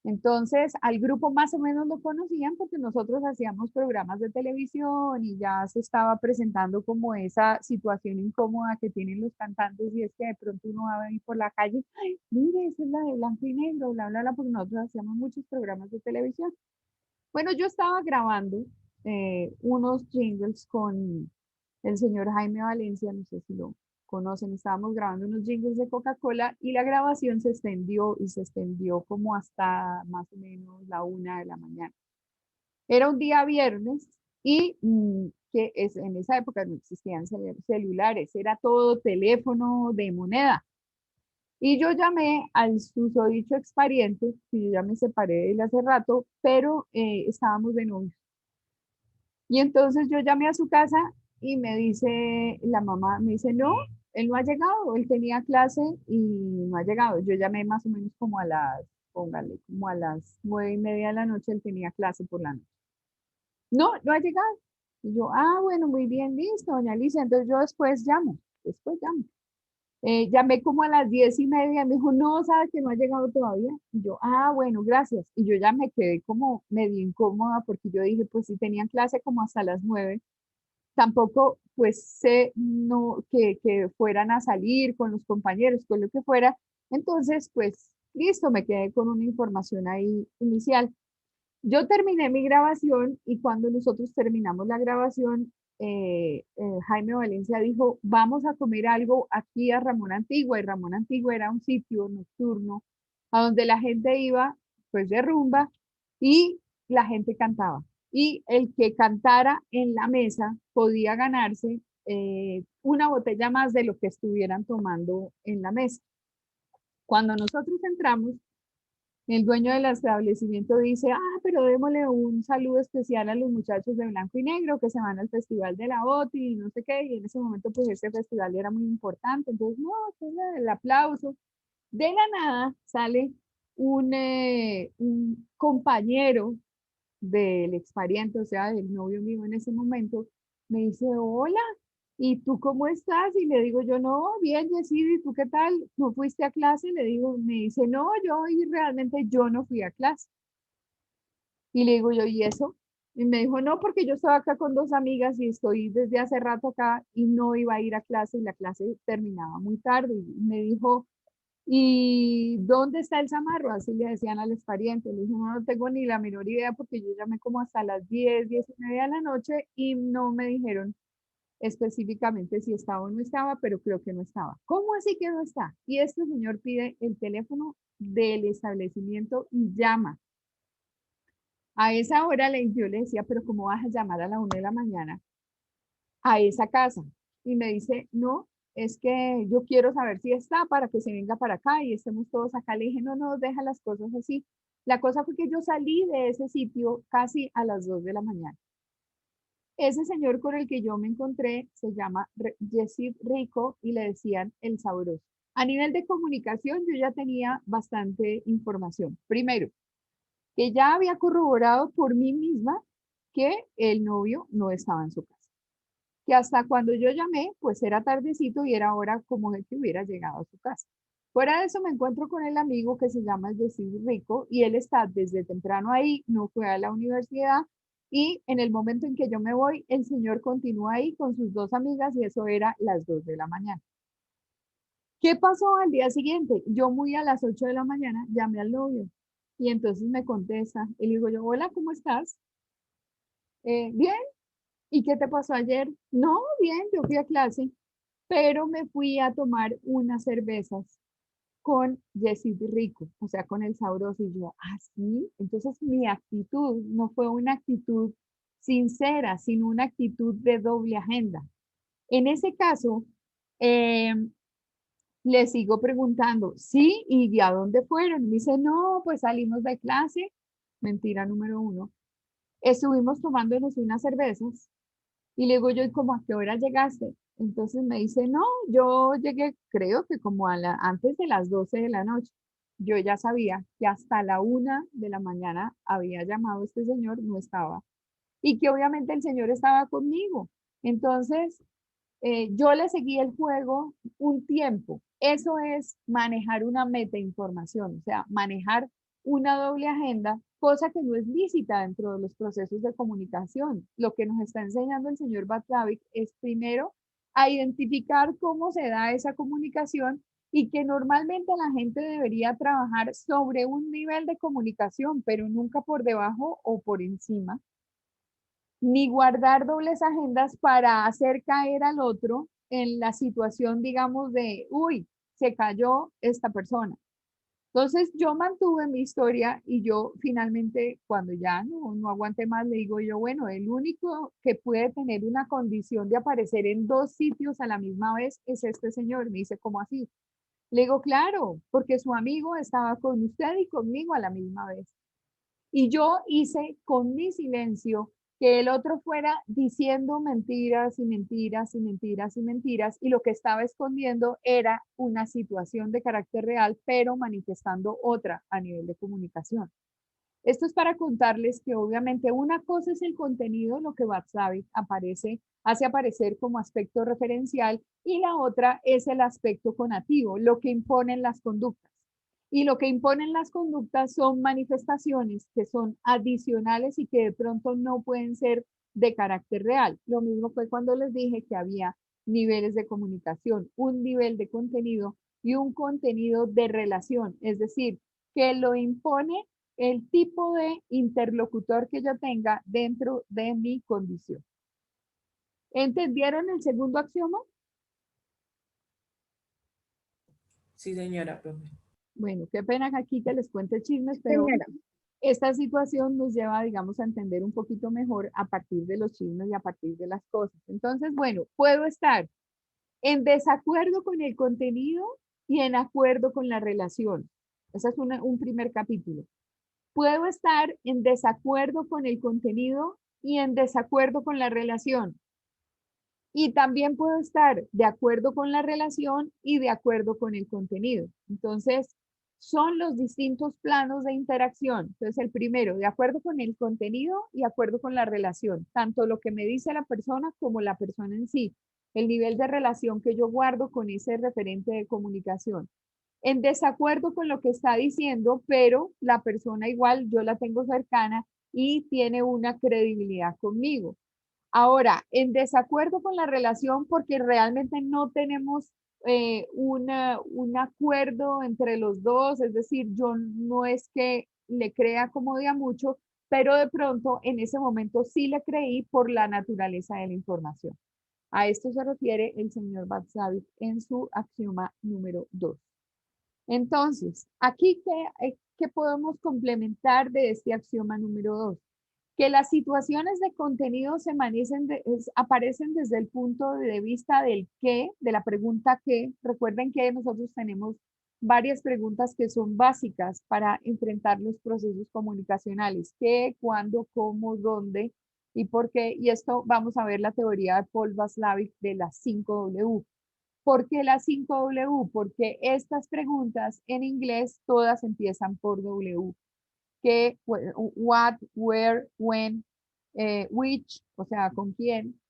Entonces, al grupo más o menos lo conocían porque nosotros hacíamos programas de televisión y ya se estaba presentando como esa situación incómoda que tienen los cantantes y es que de pronto uno va a venir por la calle, ay, mire, esa es la de Blanco y Negro, bla, bla, bla, porque nosotros hacíamos muchos programas de televisión. Bueno, yo estaba grabando unos jingles con el señor Jaime Valencia, no sé si lo conocen, estábamos grabando unos jingles de Coca-Cola y la grabación se extendió y se extendió como hasta más o menos la 1 de la mañana. Era un día viernes y en esa época no existían celulares, era todo teléfono de moneda. Y yo llamé al susodicho expariente, que yo ya me separé de él hace rato, pero estábamos de novios. Y entonces yo llamé a su casa y me dice, la mamá me dice, no, él no ha llegado, él tenía clase y no ha llegado. Yo llamé más o menos como a las, póngale, como a las 9:30 de la noche, él tenía clase por la noche. No, no ha llegado. Y yo, bueno, muy bien, listo, doña Alicia, entonces yo después llamo. Llamé como a las 10:30, me dijo, no, sabe que no ha llegado todavía. Y yo, bueno, gracias. Y yo ya me quedé como medio incómoda porque yo dije, pues si tenían clase como hasta las 9, tampoco pues sé no, que fueran a salir con los compañeros, con lo que fuera. Entonces, pues listo, me quedé con una información ahí inicial. Yo terminé mi grabación y cuando nosotros terminamos la grabación, Jaime Valencia dijo, vamos a comer algo aquí a Ramón Antigua, y Ramón Antigua era un sitio nocturno a donde la gente iba pues de rumba y la gente cantaba. y el que cantara en la mesa podía ganarse una botella más de lo que estuvieran tomando en la mesa. Cuando nosotros entramos, el dueño del establecimiento dice, pero démosle un saludo especial a los muchachos de blanco y negro que se van al Festival de la OTI y no sé qué, y en ese momento pues ese festival era muy importante, entonces no, pues, el aplauso. De la nada sale un compañero del expariente, o sea, del novio mío en ese momento, me dice, hola, ¿y tú cómo estás? Y le digo yo, no, bien, Yesida, ¿y tú qué tal? ¿No fuiste a clase? Le digo, me dice, no, y realmente yo no fui a clase. Y le digo yo, ¿y eso? Y me dijo, no, porque yo estaba acá con dos amigas y estoy desde hace rato acá y no iba a ir a clase y la clase terminaba muy tarde. Y me dijo, ¿y dónde está el zamarro? Así le decían al expariente. Le dije, no, no tengo ni la menor idea porque yo llamé como hasta las 10, 10:30 de la noche y no me dijeron específicamente si estaba o no estaba, pero creo que no estaba. ¿Cómo así que no está? Y este señor pide el teléfono del establecimiento y llama. A esa hora yo le decía, pero ¿cómo vas a llamar a la 1 de la mañana a esa casa? Y me dice, no, es que yo quiero saber si está para que se venga para acá y estemos todos acá. Le dije, no, no, deja las cosas así. La cosa fue que yo salí de ese sitio casi a las 2 de la mañana. Ese señor con el que yo me encontré se llama Yesid Rico y le decían el sabroso. A nivel de comunicación, yo ya tenía bastante información. Primero, que ya había corroborado por mí misma que el novio no estaba en su casa. Que hasta cuando yo llamé, pues era tardecito y era hora como de que hubiera llegado a su casa. Fuera de eso me encuentro con el amigo que se llama Yesid Rico y él está desde temprano ahí, no fue a la universidad y en el momento en que yo me voy, el señor continúa ahí con sus dos amigas y eso era las 2 de la mañana. ¿Qué pasó al día siguiente? Yo muy a las 8 de la mañana llamé al novio y entonces me contesta y le digo yo, hola, ¿cómo estás? Bien, ¿y qué te pasó ayer? No, bien, yo fui a clase, pero me fui a tomar unas cervezas con Yesid Rico, o sea, con el sabroso. Y yo, sí, entonces mi actitud no fue una actitud sincera, sino una actitud de doble agenda. En ese caso, eh, le sigo preguntando, sí, ¿y a dónde fueron? Me dice, no, pues salimos de clase. Mentira número uno. Estuvimos tomándonos unas cervezas y le digo yo, ¿y cómo a qué hora llegaste? Entonces me dice, no, yo llegué, creo que como antes de las 12 de la noche. Yo ya sabía que hasta la 1 de la mañana había llamado este señor, no estaba. Y que obviamente el señor estaba conmigo. Entonces, yo le seguí el juego un tiempo. Eso es manejar una metainformación, o sea, manejar una doble agenda, cosa que no es lícita dentro de los procesos de comunicación. Lo que nos está enseñando el señor Batlavic es primero a identificar cómo se da esa comunicación y que normalmente la gente debería trabajar sobre un nivel de comunicación, pero nunca por debajo o por encima ni guardar dobles agendas para hacer caer al otro en la situación, digamos, de, uy, se cayó esta persona. Entonces yo mantuve mi historia y yo finalmente, cuando ya no aguanté más, le digo yo, bueno, el único que puede tener una condición de aparecer en dos sitios a la misma vez es este señor. Me dice, ¿cómo así? Le digo, claro, porque su amigo estaba con usted y conmigo a la misma vez. Y yo hice con mi silencio que el otro fuera diciendo mentiras y mentiras y mentiras y mentiras y lo que estaba escondiendo era una situación de carácter real, pero manifestando otra a nivel de comunicación. Esto es para contarles que obviamente una cosa es el contenido, lo que WhatsApp hace aparecer como aspecto referencial y la otra es el aspecto conativo, lo que imponen las conductas. Y lo que imponen las conductas son manifestaciones que son adicionales y que de pronto no pueden ser de carácter real. Lo mismo fue cuando les dije que había niveles de comunicación, un nivel de contenido y un contenido de relación, es decir, que lo impone el tipo de interlocutor que yo tenga dentro de mi condición. ¿Entendieron el segundo axioma? Sí, señora, profe. Bueno, qué pena aquí que les cuente chismes, pero Señora. Esta situación nos lleva, digamos, a entender un poquito mejor a partir de los signos y a partir de las cosas. Entonces, bueno, puedo estar en desacuerdo con el contenido y en acuerdo con la relación. Ese es un primer capítulo. Puedo estar en desacuerdo con el contenido y en desacuerdo con la relación. Y también puedo estar de acuerdo con la relación y de acuerdo con el contenido. Entonces, son los distintos planos de interacción. Entonces, el primero, de acuerdo con el contenido y de acuerdo con la relación, tanto lo que me dice la persona como la persona en sí, el nivel de relación que yo guardo con ese referente de comunicación. En desacuerdo con lo que está diciendo, pero la persona igual yo la tengo cercana y tiene una credibilidad conmigo. Ahora, en desacuerdo con la relación porque realmente no tenemos un acuerdo entre los dos, es decir, yo no es que le crea como de a mucho, pero de pronto en ese momento sí le creí por la naturaleza de la información. A esto se refiere el señor Batsavich en su axioma número 2. Entonces, aquí, ¿qué podemos complementar de este axioma número 2? Que las situaciones de contenido aparecen desde el punto de vista del qué, de la pregunta qué. Recuerden que nosotros tenemos varias preguntas que son básicas para enfrentar los procesos comunicacionales. ¿Qué, cuándo, cómo, dónde y por qué? Y esto vamos a ver la teoría de Paul Václavic de las 5W. ¿Por qué las 5W? Porque estas preguntas en inglés todas empiezan por W. ¿Qué, what, where, when, which, o sea, con quién.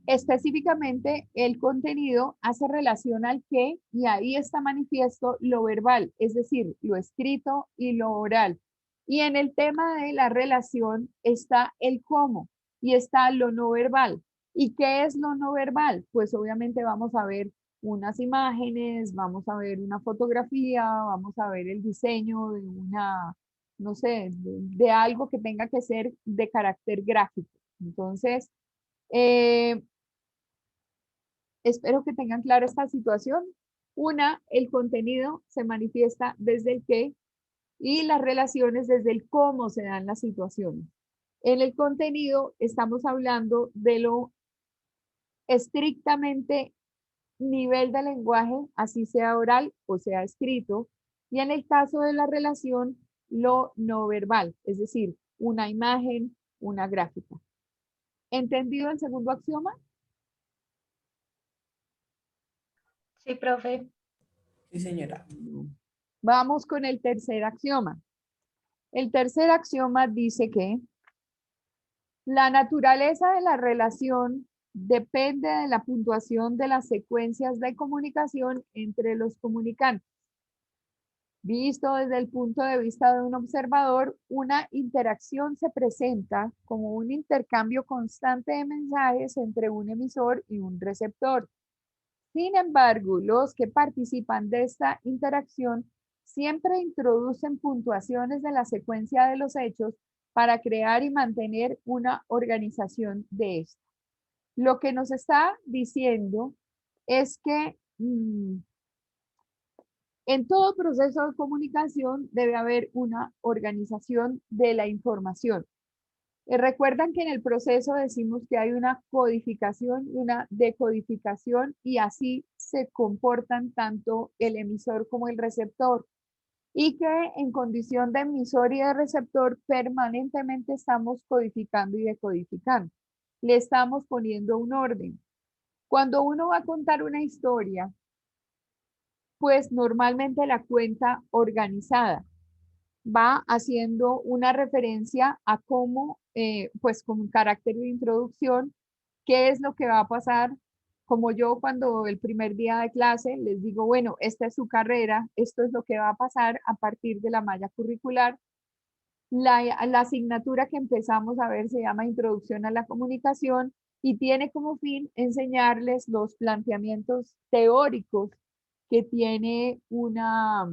Específicamente, el contenido hace relación al qué y ahí está manifiesto lo verbal, es decir, lo escrito y lo oral. Y en el tema de la relación está el cómo y está lo no verbal. ¿Y qué es lo no verbal? Pues obviamente vamos a ver unas imágenes, vamos a ver una fotografía, vamos a ver el diseño de una, no sé, de algo que tenga que ser de carácter gráfico. Entonces, espero que tengan clara esta situación. Una, el contenido se manifiesta desde el qué y las relaciones desde el cómo se dan las situaciones. En el contenido estamos hablando de lo estrictamente nivel de lenguaje, así sea oral o sea escrito, y en el caso de la relación, lo no verbal, es decir, una imagen, una gráfica. ¿Entendido el segundo axioma? Sí, profe. Sí, señora. Vamos con el tercer axioma. El tercer axioma dice que la naturaleza de la relación depende de la puntuación de las secuencias de comunicación entre los comunicantes. Visto desde el punto de vista de un observador, una interacción se presenta como un intercambio constante de mensajes entre un emisor y un receptor. Sin embargo, los que participan de esta interacción siempre introducen puntuaciones de la secuencia de los hechos para crear y mantener una organización de esto. Lo que nos está diciendo es que en todo proceso de comunicación debe haber una organización de la información. Recuerdan que en el proceso decimos que hay una codificación y una decodificación y así se comportan tanto el emisor como el receptor y que en condición de emisor y de receptor permanentemente estamos codificando y decodificando. Le estamos poniendo un orden. Cuando uno va a contar una historia, pues normalmente la cuenta organizada. Va haciendo una referencia a cómo, pues con un carácter de introducción, qué es lo que va a pasar. Como yo cuando el primer día de clase les digo, bueno, esta es su carrera, esto es lo que va a pasar a partir de la malla curricular. La asignatura que empezamos a ver se llama Introducción a la Comunicación y tiene como fin enseñarles los planteamientos teóricos que tiene una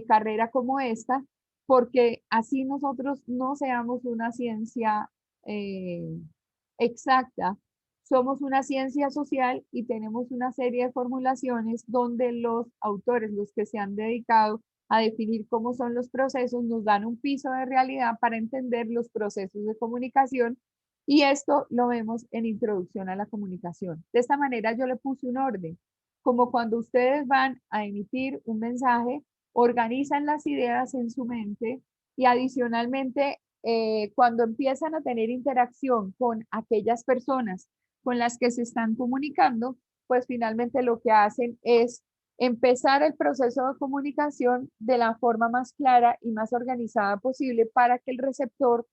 carrera como esta, porque así nosotros no seamos una ciencia exacta, somos una ciencia social y tenemos una serie de formulaciones donde los autores, los que se han dedicado a definir cómo son los procesos, nos dan un piso de realidad para entender los procesos de comunicación y esto lo vemos en Introducción a la Comunicación. De esta manera yo le puse un orden, como cuando ustedes van a emitir un mensaje, organizan las ideas en su mente y adicionalmente cuando empiezan a tener interacción con aquellas personas con las que se están comunicando, pues finalmente lo que hacen es empezar el proceso de comunicación de la forma más clara y más organizada posible para que el receptor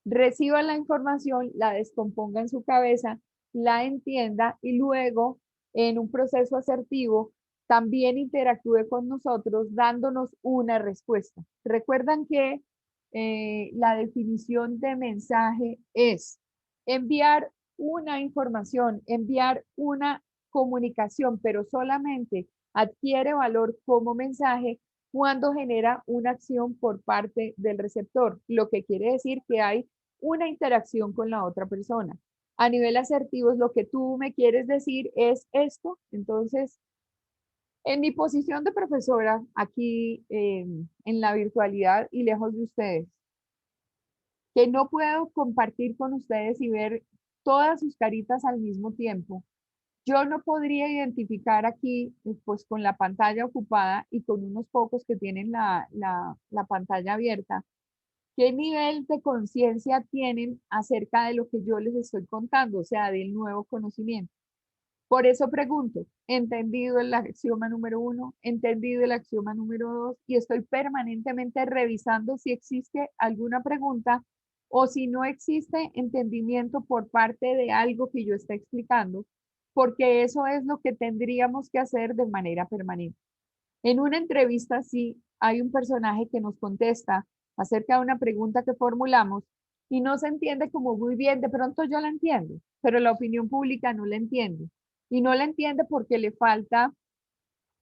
reciba la información, la descomponga en su cabeza, la entienda y luego en un proceso asertivo también interactúe con nosotros dándonos una respuesta. Recuerdan que la definición de mensaje es enviar una información, enviar una comunicación, pero solamente adquiere valor como mensaje cuando genera una acción por parte del receptor, lo que quiere decir que hay una interacción con la otra persona. A nivel asertivo, lo que tú me quieres decir es esto. Entonces, en mi posición de profesora aquí en la virtualidad y lejos de ustedes, que no puedo compartir con ustedes y ver todas sus caritas al mismo tiempo, yo no podría identificar aquí, pues con la pantalla ocupada y con unos pocos que tienen la pantalla abierta, qué nivel de conciencia tienen acerca de lo que yo les estoy contando, o sea, del nuevo conocimiento. Por eso pregunto, ¿entendido el axioma número 1? ¿Entendido el axioma número 2? Y estoy permanentemente revisando si existe alguna pregunta o si no existe entendimiento por parte de algo que yo esté explicando, porque eso es lo que tendríamos que hacer de manera permanente. En una entrevista, sí, hay un personaje que nos contesta acerca de una pregunta que formulamos y no se entiende como muy bien, de pronto yo la entiendo, pero la opinión pública no la entiende. Y no la entiende porque le falta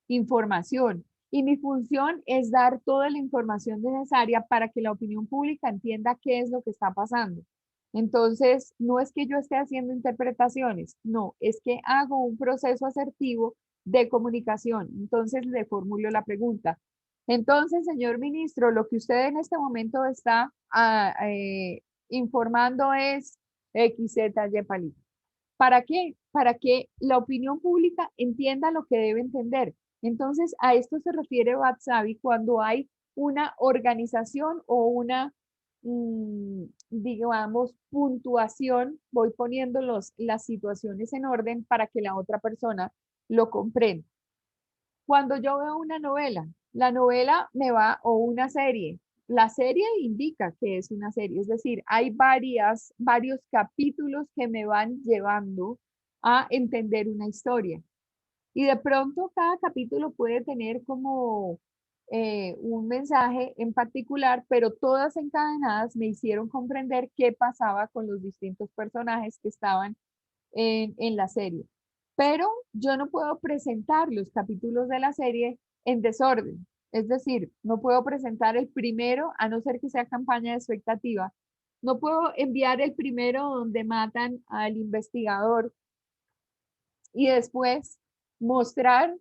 información. Y mi función es dar toda la información necesaria para que la opinión pública entienda qué es lo que está pasando. Entonces, no es que yo esté haciendo interpretaciones, no, es que hago un proceso asertivo de comunicación. Entonces, le formulo la pregunta. Entonces, señor ministro, lo que usted en este momento está informando es X, Z, Y, palito. ¿Para qué? Para que la opinión pública entienda lo que debe entender. Entonces, a esto se refiere Watsabi cuando hay una organización o una, digamos, puntuación, voy poniendo las situaciones en orden para que la otra persona lo comprenda. Cuando yo veo una novela, la novela me va, o una serie, la serie indica que es una serie, es decir, hay varios capítulos que me van llevando a entender una historia. Y de pronto cada capítulo puede tener como un mensaje en particular, pero todas encadenadas me hicieron comprender qué pasaba con los distintos personajes que estaban en la serie. Pero yo no puedo presentar los capítulos de la serie en desorden. Es decir, no puedo presentar el primero, a no ser que sea campaña de expectativa. No puedo enviar el primero donde matan al investigador y después mostrar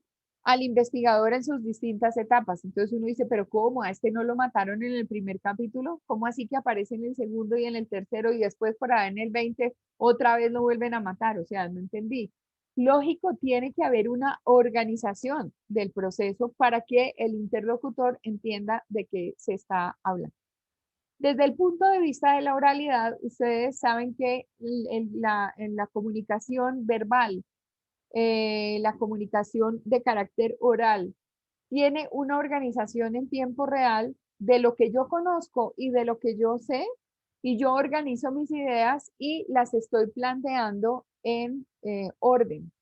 al investigador en sus distintas etapas. Entonces uno dice, pero ¿cómo? ¿A este no lo mataron en el primer capítulo? ¿Cómo así que aparece en el segundo y en el tercero y después por ahí en el 20 otra vez lo vuelven a matar? O sea, no entendí. Lógico, tiene que haber una organización del proceso para que el interlocutor entienda de qué se está hablando. Desde el punto de vista de la oralidad, ustedes saben que en la comunicación verbal, la comunicación de carácter oral, tiene una organización en tiempo real de lo que yo conozco y de lo que yo sé, y yo organizo mis ideas y las estoy planteando en orden.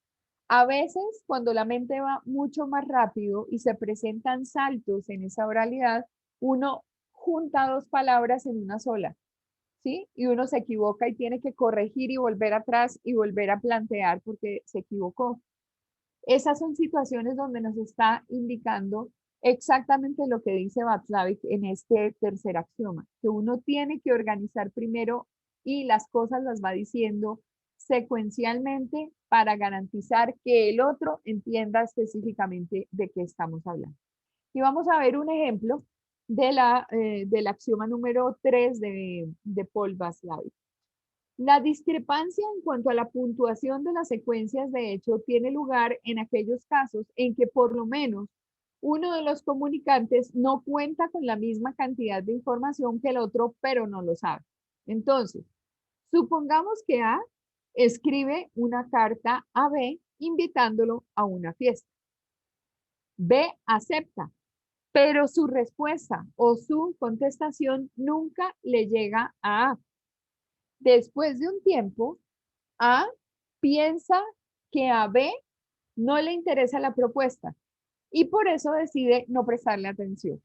A veces, cuando la mente va mucho más rápido y se presentan saltos en esa oralidad, uno junta dos palabras en una sola, ¿sí? Y uno se equivoca y tiene que corregir y volver atrás y volver a plantear porque se equivocó. Esas son situaciones donde nos está indicando exactamente lo que dice Václavic en este tercer axioma, que uno tiene que organizar primero y las cosas las va diciendo secuencialmente para garantizar que el otro entienda específicamente de qué estamos hablando. Y vamos a ver un ejemplo de del axioma número 3 de Paul Václavic. La discrepancia en cuanto a la puntuación de las secuencias de hecho tiene lugar en aquellos casos en que por lo menos uno de los comunicantes no cuenta con la misma cantidad de información que el otro, pero no lo sabe. Entonces, supongamos que A escribe una carta a B invitándolo a una fiesta. B acepta, pero su respuesta o su contestación nunca le llega a A. Después de un tiempo, A piensa que a B no le interesa la propuesta y por eso decide no prestarle atención.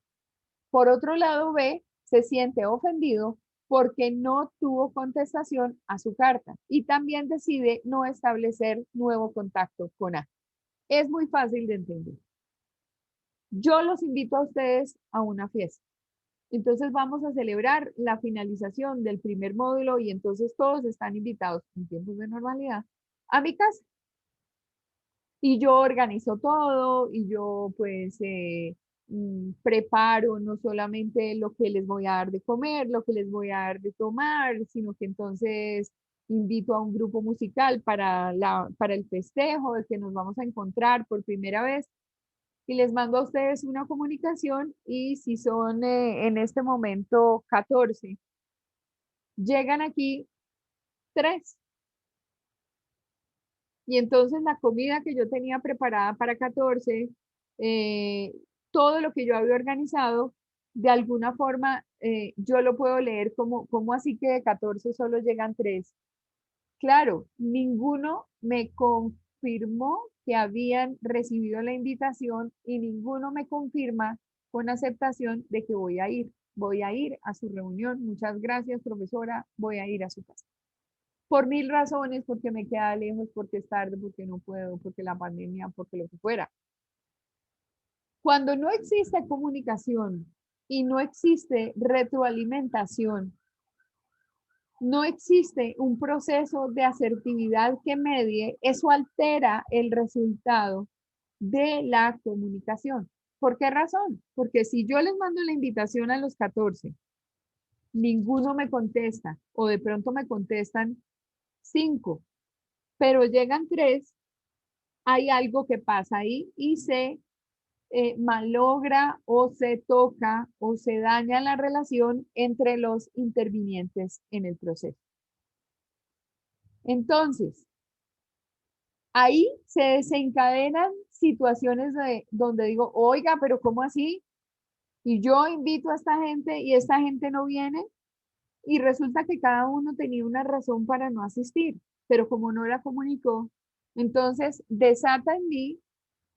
Por otro lado, B se siente ofendido porque no tuvo contestación a su carta y también decide no establecer nuevo contacto con A. Es muy fácil de entender. Yo los invito a ustedes a una fiesta. Entonces vamos a celebrar la finalización del primer módulo y entonces todos están invitados en tiempos de normalidad a mi casa. Y yo organizo todo y yo pues preparo no solamente lo que les voy a dar de comer, lo que les voy a dar de tomar, sino que entonces invito a un grupo musical para el festejo de que nos vamos a encontrar por primera vez y les mando a ustedes una comunicación y si son en este momento 14, llegan aquí 3. Y entonces la comida que yo tenía preparada para 14, todo lo que yo había organizado, de alguna forma yo lo puedo leer como así que de 14 solo llegan 3. Claro, ninguno me confirmó que habían recibido la invitación y ninguno me confirma con aceptación de que voy a ir. Voy a ir a su reunión. Muchas gracias, profesora. Voy a ir a su casa. Por 1000 razones, porque me queda lejos, porque es tarde, porque no puedo, porque la pandemia, porque lo que fuera. Cuando no existe comunicación y no existe retroalimentación, no existe un proceso de asertividad que medie, eso altera el resultado de la comunicación. ¿Por qué razón? Porque si yo les mando la invitación a los 14, ninguno me contesta o de pronto me contestan 5, pero llegan 3, hay algo que pasa ahí y se malogra o se toca o se daña la relación entre los intervinientes en el proceso. Entonces, ahí se desencadenan situaciones donde digo, oiga, pero ¿cómo así? Y yo invito a esta gente y esta gente no viene y resulta que cada uno tenía una razón para no asistir, pero como no la comunicó, entonces desata en mí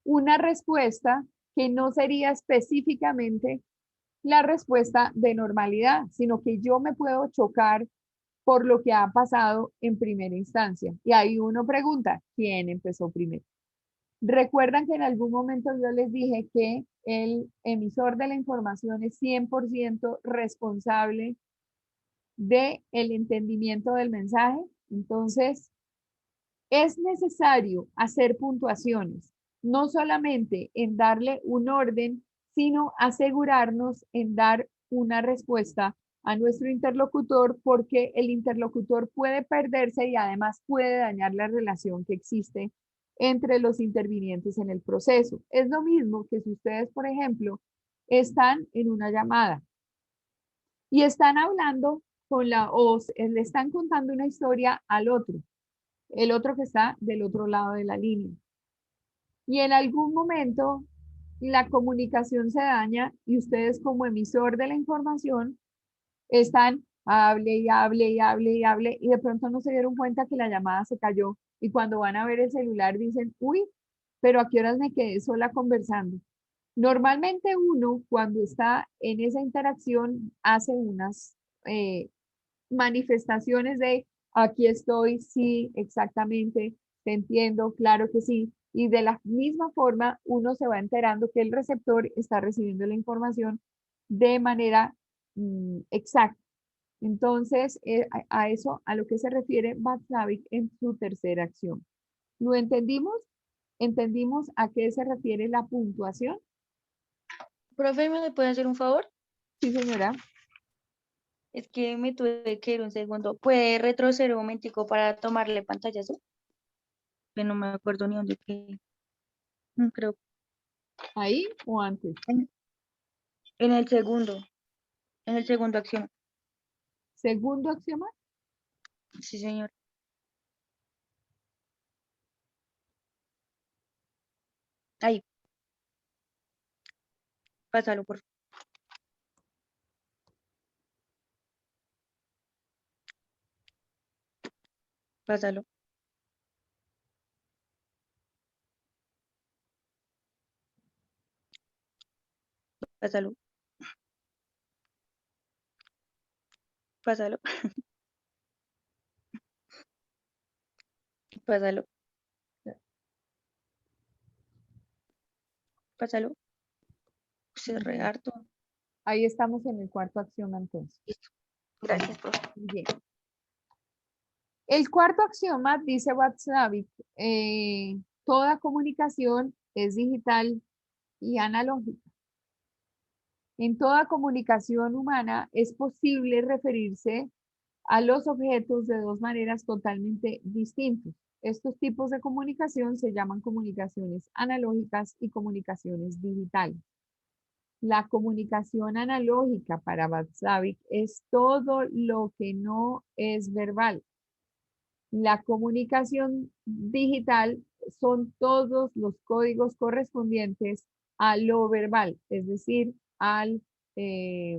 una respuesta que no sería específicamente la respuesta de normalidad, sino que yo me puedo chocar por lo que ha pasado en primera instancia. Y ahí uno pregunta, ¿quién empezó primero? Recuerdan que en algún momento yo les dije que el emisor de la información es 100% responsable del entendimiento del mensaje. Entonces, es necesario hacer puntuaciones, no solamente en darle un orden, sino asegurarnos en dar una respuesta a nuestro interlocutor porque el interlocutor puede perderse y además puede dañar la relación que existe entre los intervinientes en el proceso. Es lo mismo que si ustedes, por ejemplo, están en una llamada y están hablando o le están contando una historia al otro, el otro que está del otro lado de la línea. Y en algún momento la comunicación se daña y ustedes como emisor de la información están hable y hable y hable y hable y de pronto no se dieron cuenta que la llamada se cayó y cuando van a ver el celular dicen, uy, pero ¿a qué horas me quedé sola conversando? Normalmente uno cuando está en esa interacción hace unas manifestaciones de aquí estoy, sí, exactamente, te entiendo, claro que sí. Y de la misma forma, uno se va enterando que el receptor está recibiendo la información de manera exacta. Entonces, a eso, a lo que se refiere Václavic en su tercera acción. ¿Lo entendimos? ¿Entendimos a qué se refiere la puntuación? Profe, ¿me puede hacer un favor? Sí, señora. Es que me tuve que ir un segundo. ¿Puede retroceder un momentico para tomarle pantallazo? Que no me acuerdo ni dónde que creo ¿Ahí o antes? en, en el segundo acción. Segundo axioma. Sí, señor. Ahí, pásalo, por favor. Pásalo, pásalo, pásalo, pásalo, pásalo. Se re harto. Ahí estamos en el cuarto axioma entonces. Listo. Gracias, profe. Bien. El cuarto axioma dice Watzlawick, toda comunicación es digital y analógica. En toda comunicación humana es posible referirse a los objetos de dos maneras totalmente distintas. Estos tipos de comunicación se llaman comunicaciones analógicas y comunicaciones digitales. La comunicación analógica para Watzlawick es todo lo que no es verbal. La comunicación digital son todos los códigos correspondientes a lo verbal, es decir, eh,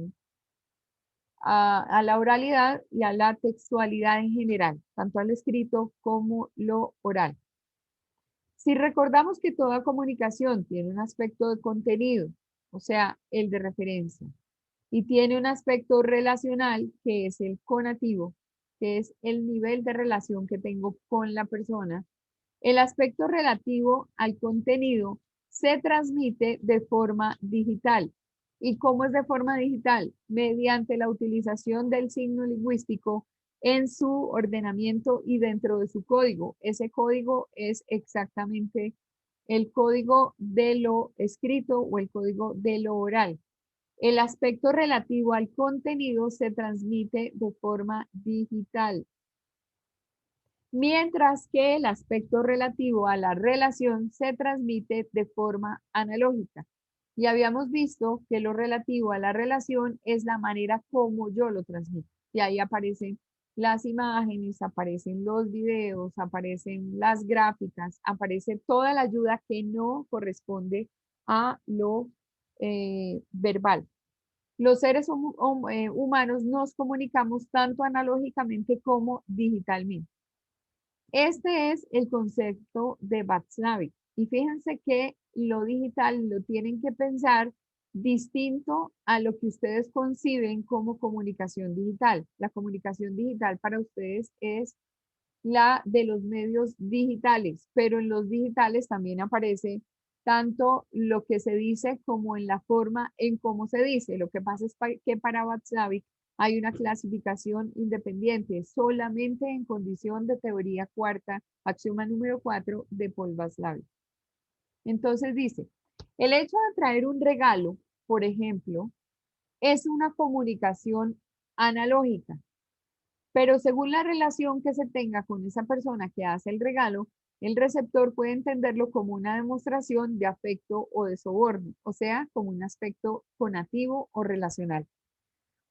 a la oralidad y a la textualidad en general, tanto al escrito como lo oral. Si recordamos que toda comunicación tiene un aspecto de contenido, o sea, el de referencia, y tiene un aspecto relacional, que es el conativo, que es el nivel de relación que tengo con la persona, el aspecto relativo al contenido se transmite de forma digital. ¿Y cómo es de forma digital? Mediante la utilización del signo lingüístico en su ordenamiento y dentro de su código. Ese código es exactamente el código de lo escrito o el código de lo oral. El aspecto relativo al contenido se transmite de forma digital, mientras que el aspecto relativo a la relación se transmite de forma analógica. Y habíamos visto que lo relativo a la relación es la manera como yo lo transmito. Y ahí aparecen las imágenes, aparecen los videos, aparecen las gráficas, aparece toda la ayuda que no corresponde a lo verbal. Los seres humanos nos comunicamos tanto analógicamente como digitalmente. Este es el concepto de Václavic. Y fíjense que lo digital lo tienen que pensar distinto a lo que ustedes conciben como comunicación digital. La comunicación digital para ustedes es la de los medios digitales, pero en los digitales también aparece tanto lo que se dice como en la forma en cómo se dice. Lo que pasa es que para Václavic hay una clasificación independiente, solamente en condición de teoría cuarta, axioma número 4 de Paul Václavic. Entonces dice, el hecho de traer un regalo, por ejemplo, es una comunicación analógica, pero según la relación que se tenga con esa persona que hace el regalo, el receptor puede entenderlo como una demostración de afecto o de soborno, o sea, como un aspecto conativo o relacional.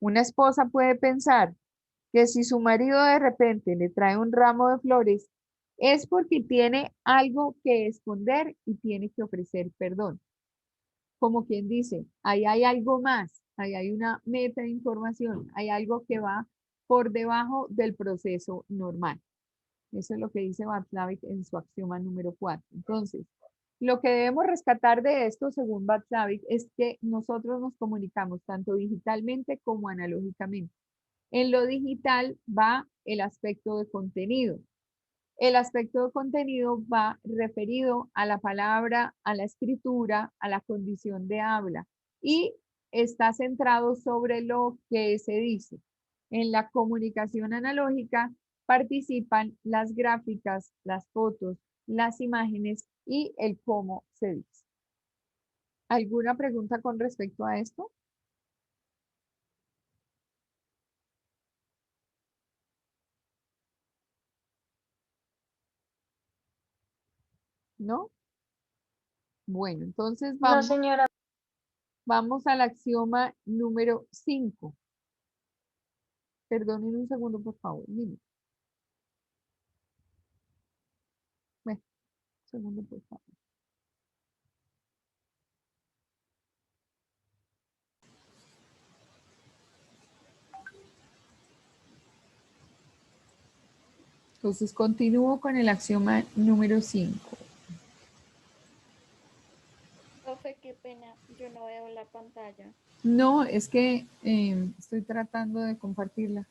Una esposa puede pensar que si su marido de repente le trae un ramo de flores, es porque tiene algo que esconder y tiene que ofrecer perdón. Como quien dice, ahí hay algo más, ahí hay una meta de información, hay algo que va por debajo del proceso normal. Eso es lo que dice Václavic en su axioma número 4. Entonces, lo que debemos rescatar de esto, según Václavic, es que nosotros nos comunicamos tanto digitalmente como analógicamente. En lo digital va el aspecto de contenido. El aspecto de contenido va referido a la palabra, a la escritura, a la condición de habla y está centrado sobre lo que se dice. En la comunicación analógica participan las gráficas, las fotos, las imágenes y el cómo se dice. ¿Alguna pregunta con respecto a esto? ¿No? Bueno, entonces No, señora. vamos al axioma número 5. Perdonen un segundo, por favor. Mire. Bueno, un segundo, por favor. Entonces continúo con el axioma número 5. Profe, qué pena, yo no veo la pantalla. No, es que estoy tratando de compartirla.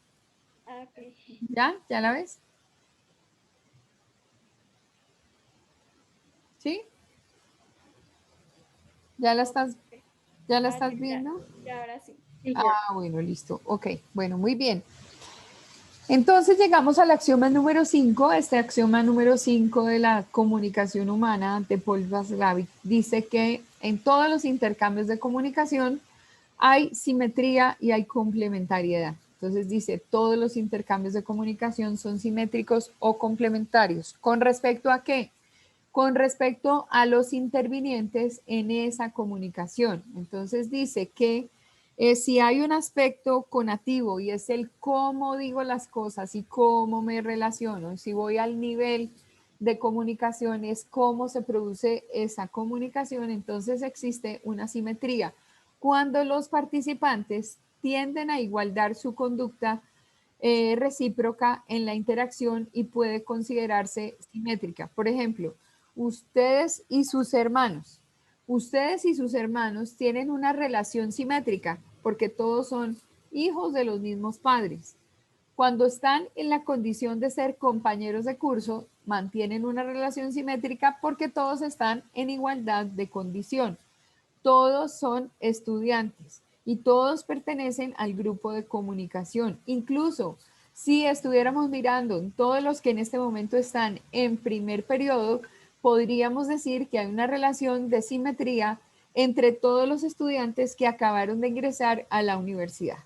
Ah, ok. ¿Ya? ¿Ya la ves? ¿Sí? ¿Ya la estás Ya, viendo? ya, ahora sí. Sí, ya. Ah, bueno, listo. Ok, bueno, muy bien. Entonces llegamos al axioma número 5. Este axioma número 5 de la comunicación humana de Paul Watzlawick dice que en todos los intercambios de comunicación hay simetría y hay complementariedad. Entonces dice, todos los intercambios de comunicación son simétricos o complementarios. ¿Con respecto a qué? Con respecto a los intervinientes en esa comunicación. Entonces dice que si hay un aspecto conativo y es el cómo digo las cosas y cómo me relaciono, si voy al nivel de comunicación es cómo se produce esa comunicación, entonces existe una simetría. Cuando los participantes tienden a igualdar su conducta recíproca en la interacción y puede considerarse simétrica. Por ejemplo, ustedes y sus hermanos. Ustedes y sus hermanos tienen una relación simétrica porque todos son hijos de los mismos padres. Cuando están en la condición de ser compañeros de curso, mantienen una relación simétrica porque todos están en igualdad de condición. Todos son estudiantes y todos pertenecen al grupo de comunicación. Incluso si estuviéramos mirando en todos los que en este momento están en primer periodo, podríamos decir que hay una relación de simetría entre todos los estudiantes que acabaron de ingresar a la universidad.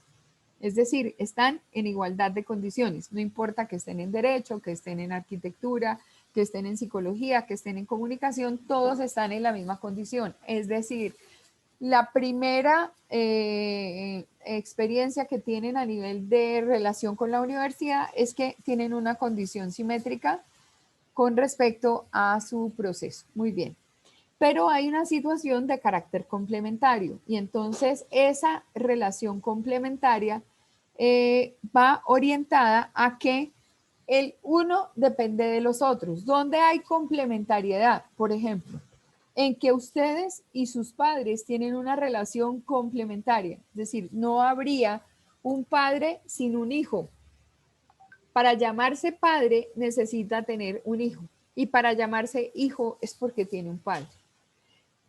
Es decir, están en igualdad de condiciones, no importa que estén en derecho, que estén en arquitectura, que estén en psicología, que estén en comunicación, todos están en la misma condición. Es decir, la primera experiencia que tienen a nivel de relación con la universidad es que tienen una condición simétrica con respecto a su proceso. Muy bien. Pero hay una situación de carácter complementario y entonces esa relación complementaria va orientada a que el uno depende de los otros. ¿Dónde hay complementariedad? Por ejemplo, en que ustedes y sus padres tienen una relación complementaria. Es decir, no habría un padre sin un hijo. Para llamarse padre necesita tener un hijo y para llamarse hijo es porque tiene un padre.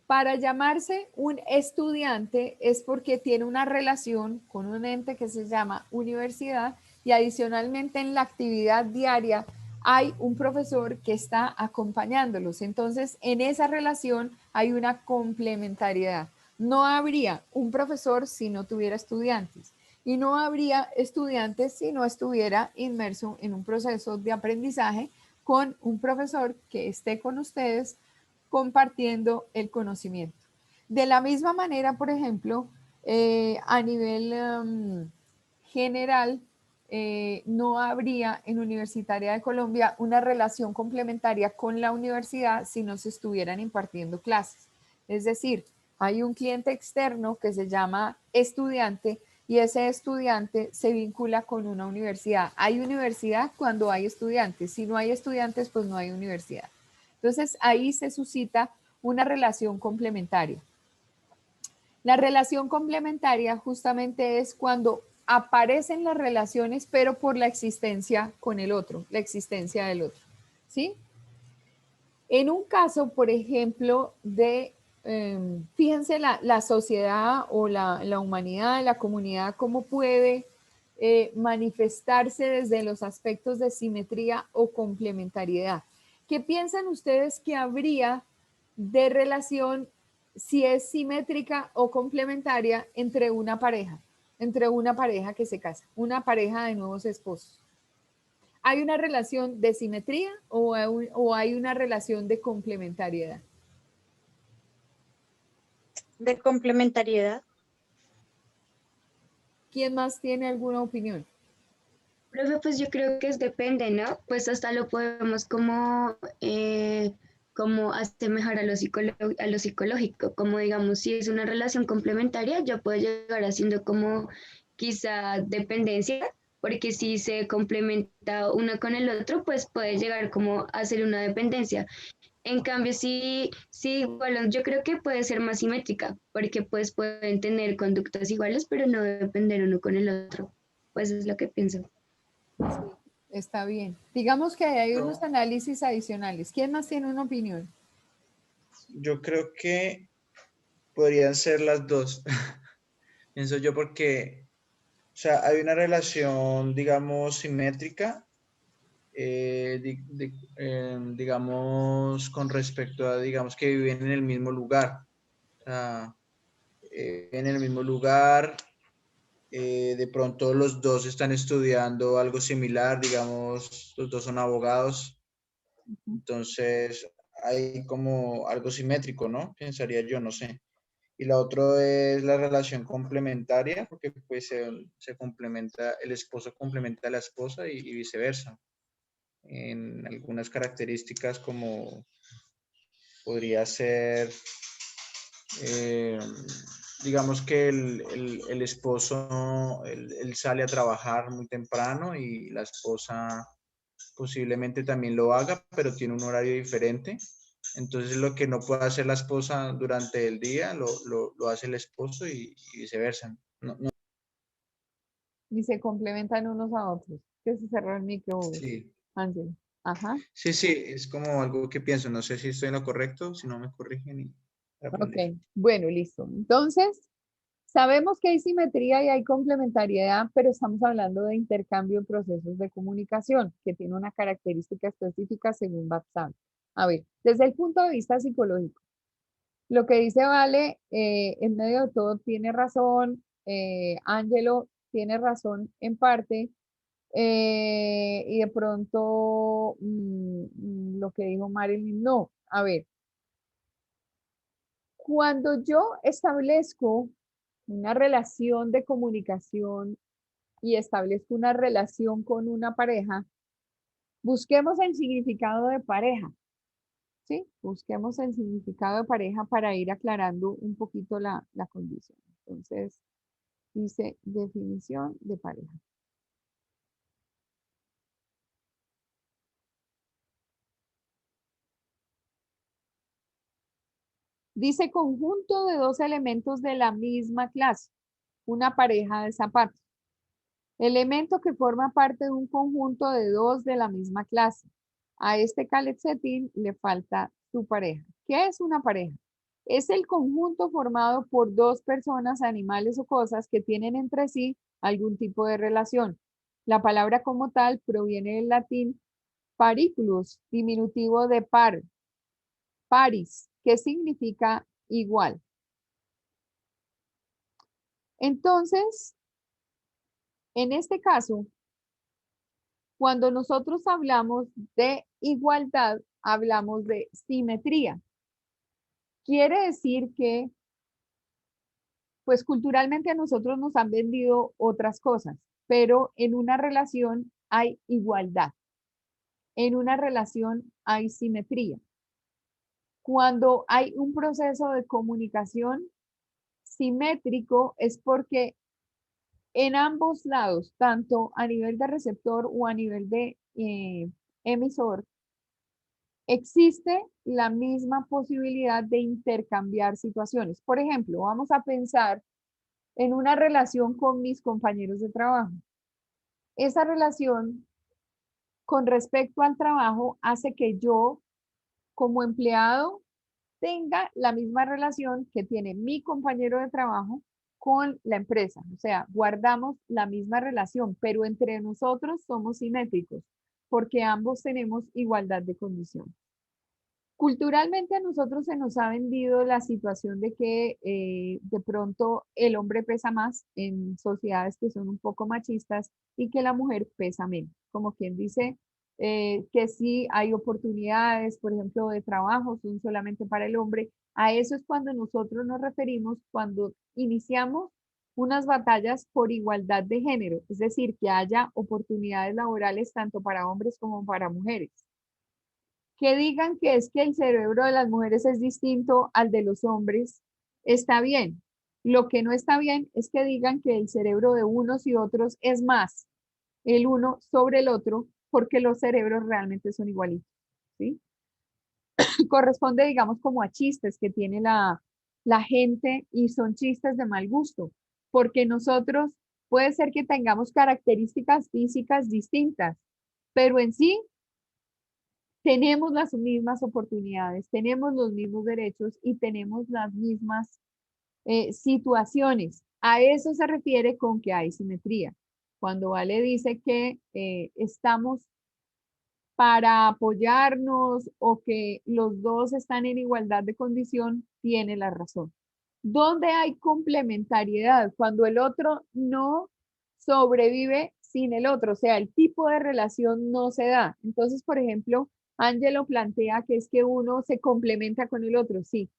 Para llamarse un estudiante es porque tiene una relación con un ente que se llama universidad y adicionalmente en la actividad diaria hay un profesor que está acompañándolos. Entonces, en esa relación hay una complementariedad. No habría un profesor si no tuviera estudiantes y no habría estudiantes si no estuviera inmerso en un proceso de aprendizaje con un profesor que esté con ustedes compartiendo el conocimiento. De la misma manera, por ejemplo, a nivel general, no habría en Universitaria de Colombia una relación complementaria con la universidad si no se estuvieran impartiendo clases. Es decir, hay un cliente externo que se llama estudiante y ese estudiante se vincula con una universidad. Hay universidad cuando hay estudiantes. Si no hay estudiantes, pues no hay universidad. Entonces ahí se suscita una relación complementaria. La relación complementaria justamente es cuando aparecen las relaciones, pero por la existencia con el otro, la existencia del otro. ¿Sí? En un caso, por ejemplo, fíjense la sociedad o la humanidad, la comunidad, cómo puede manifestarse desde los aspectos de simetría o complementariedad. ¿Qué piensan ustedes que habría de relación si es simétrica o complementaria entre una pareja que se casa, una pareja de nuevos esposos. ¿Hay una relación de simetría o hay una relación de complementariedad? De complementariedad. ¿Quién más tiene alguna opinión? Profe, pues yo creo que depende, ¿no? Pues hasta lo podemos como asemejar a a lo psicológico, como digamos, si es una relación complementaria, ya puede llegar haciendo como quizá dependencia, porque si se complementa una con el otro, pues puede llegar como a ser una dependencia. En cambio, sí, bueno, yo creo que puede ser más simétrica, porque pues pueden tener conductas iguales, pero no depender uno con el otro. Pues es lo que pienso. Sí, está bien. Digamos que hay unos No, análisis adicionales. ¿Quién más tiene una opinión? yo creo que podrían ser las dos. Pienso yo porque, o sea, hay una relación, digamos, simétrica, digamos, con respecto a, digamos, que viven en el mismo lugar. O sea, en el mismo lugar, de pronto los dos están estudiando algo similar, digamos, los dos son abogados, entonces hay como algo simétrico, ¿no? Pensaría yo, no sé. Y la otra es la relación complementaria, porque pues se complementa, el esposo complementa a la esposa y viceversa, en algunas características como podría ser, eh, digamos que el esposo, él sale a trabajar muy temprano y la esposa posiblemente también lo haga, pero tiene un horario diferente. Entonces lo que no puede hacer la esposa durante el día, lo hace el esposo y viceversa. Y se complementan unos a otros. Que se cerró el micro, Sí, Ángel. Ajá. sí, sí, es como algo que pienso. No sé si estoy en lo correcto, si no me corrigen y aprender. Ok, bueno, listo. Entonces, sabemos que hay simetría y hay complementariedad, pero estamos hablando de intercambio en procesos de comunicación, que tiene una característica específica según Babson. A ver, desde el punto de vista psicológico, lo que dice Vale, en medio de todo tiene razón, Ángelo tiene razón en parte, y de pronto lo que dijo Marilyn, no. A ver, cuando yo establezco una relación de comunicación y establezco una relación con una pareja, busquemos el significado de pareja, ¿sí? Busquemos el significado de pareja para ir aclarando un poquito la condición. Entonces, dice definición de pareja. Dice conjunto de dos elementos de la misma clase, una pareja de zapatos. Elemento que forma parte de un conjunto de dos de la misma clase. A este calcetín le falta su pareja. ¿Qué es una pareja? Es el conjunto formado por dos personas, animales o cosas que tienen entre sí algún tipo de relación. La palabra como tal proviene del latín pariculus, diminutivo de par, paris, que significa igual. Entonces, en este caso, cuando nosotros hablamos de igualdad, hablamos de simetría. Quiere decir que, pues culturalmente a nosotros nos han vendido otras cosas, pero en una relación hay igualdad. En una relación hay simetría. Cuando hay un proceso de comunicación simétrico es porque en ambos lados, tanto a nivel de receptor o a nivel de emisor, existe la misma posibilidad de intercambiar situaciones. Por ejemplo, vamos a pensar en una relación con mis compañeros de trabajo. Esa relación con respecto al trabajo hace que yo, como empleado, tenga la misma relación que tiene mi compañero de trabajo con la empresa. O sea, guardamos la misma relación, pero entre nosotros somos simétricos porque ambos tenemos igualdad de condiciones. Culturalmente a nosotros se nos ha vendido la situación de que de pronto el hombre pesa más en sociedades que son un poco machistas y que la mujer pesa menos. Como quien dice que sí hay oportunidades, por ejemplo, de trabajo, son solamente para el hombre. A eso es cuando nosotros nos referimos cuando iniciamos unas batallas por igualdad de género, es decir, que haya oportunidades laborales tanto para hombres como para mujeres. Que digan que es que el cerebro de las mujeres es distinto al de los hombres, está bien. Lo que no está bien es que digan que el cerebro de unos y otros es más el uno sobre el otro, porque los cerebros realmente son igualitos, ¿sí? Corresponde, digamos, como a chistes que tiene la gente y son chistes de mal gusto, porque nosotros puede ser que tengamos características físicas distintas, pero en sí tenemos las mismas oportunidades, tenemos los mismos derechos y tenemos las mismas situaciones. A eso se refiere con que hay simetría. Cuando Vale dice que estamos para apoyarnos o que los dos están en igualdad de condición, tiene la razón. ¿Dónde hay complementariedad? Cuando el otro no sobrevive sin el otro, o sea, el tipo de relación no se da. Entonces, por ejemplo, Angelo plantea que es que uno se complementa con el otro, sí.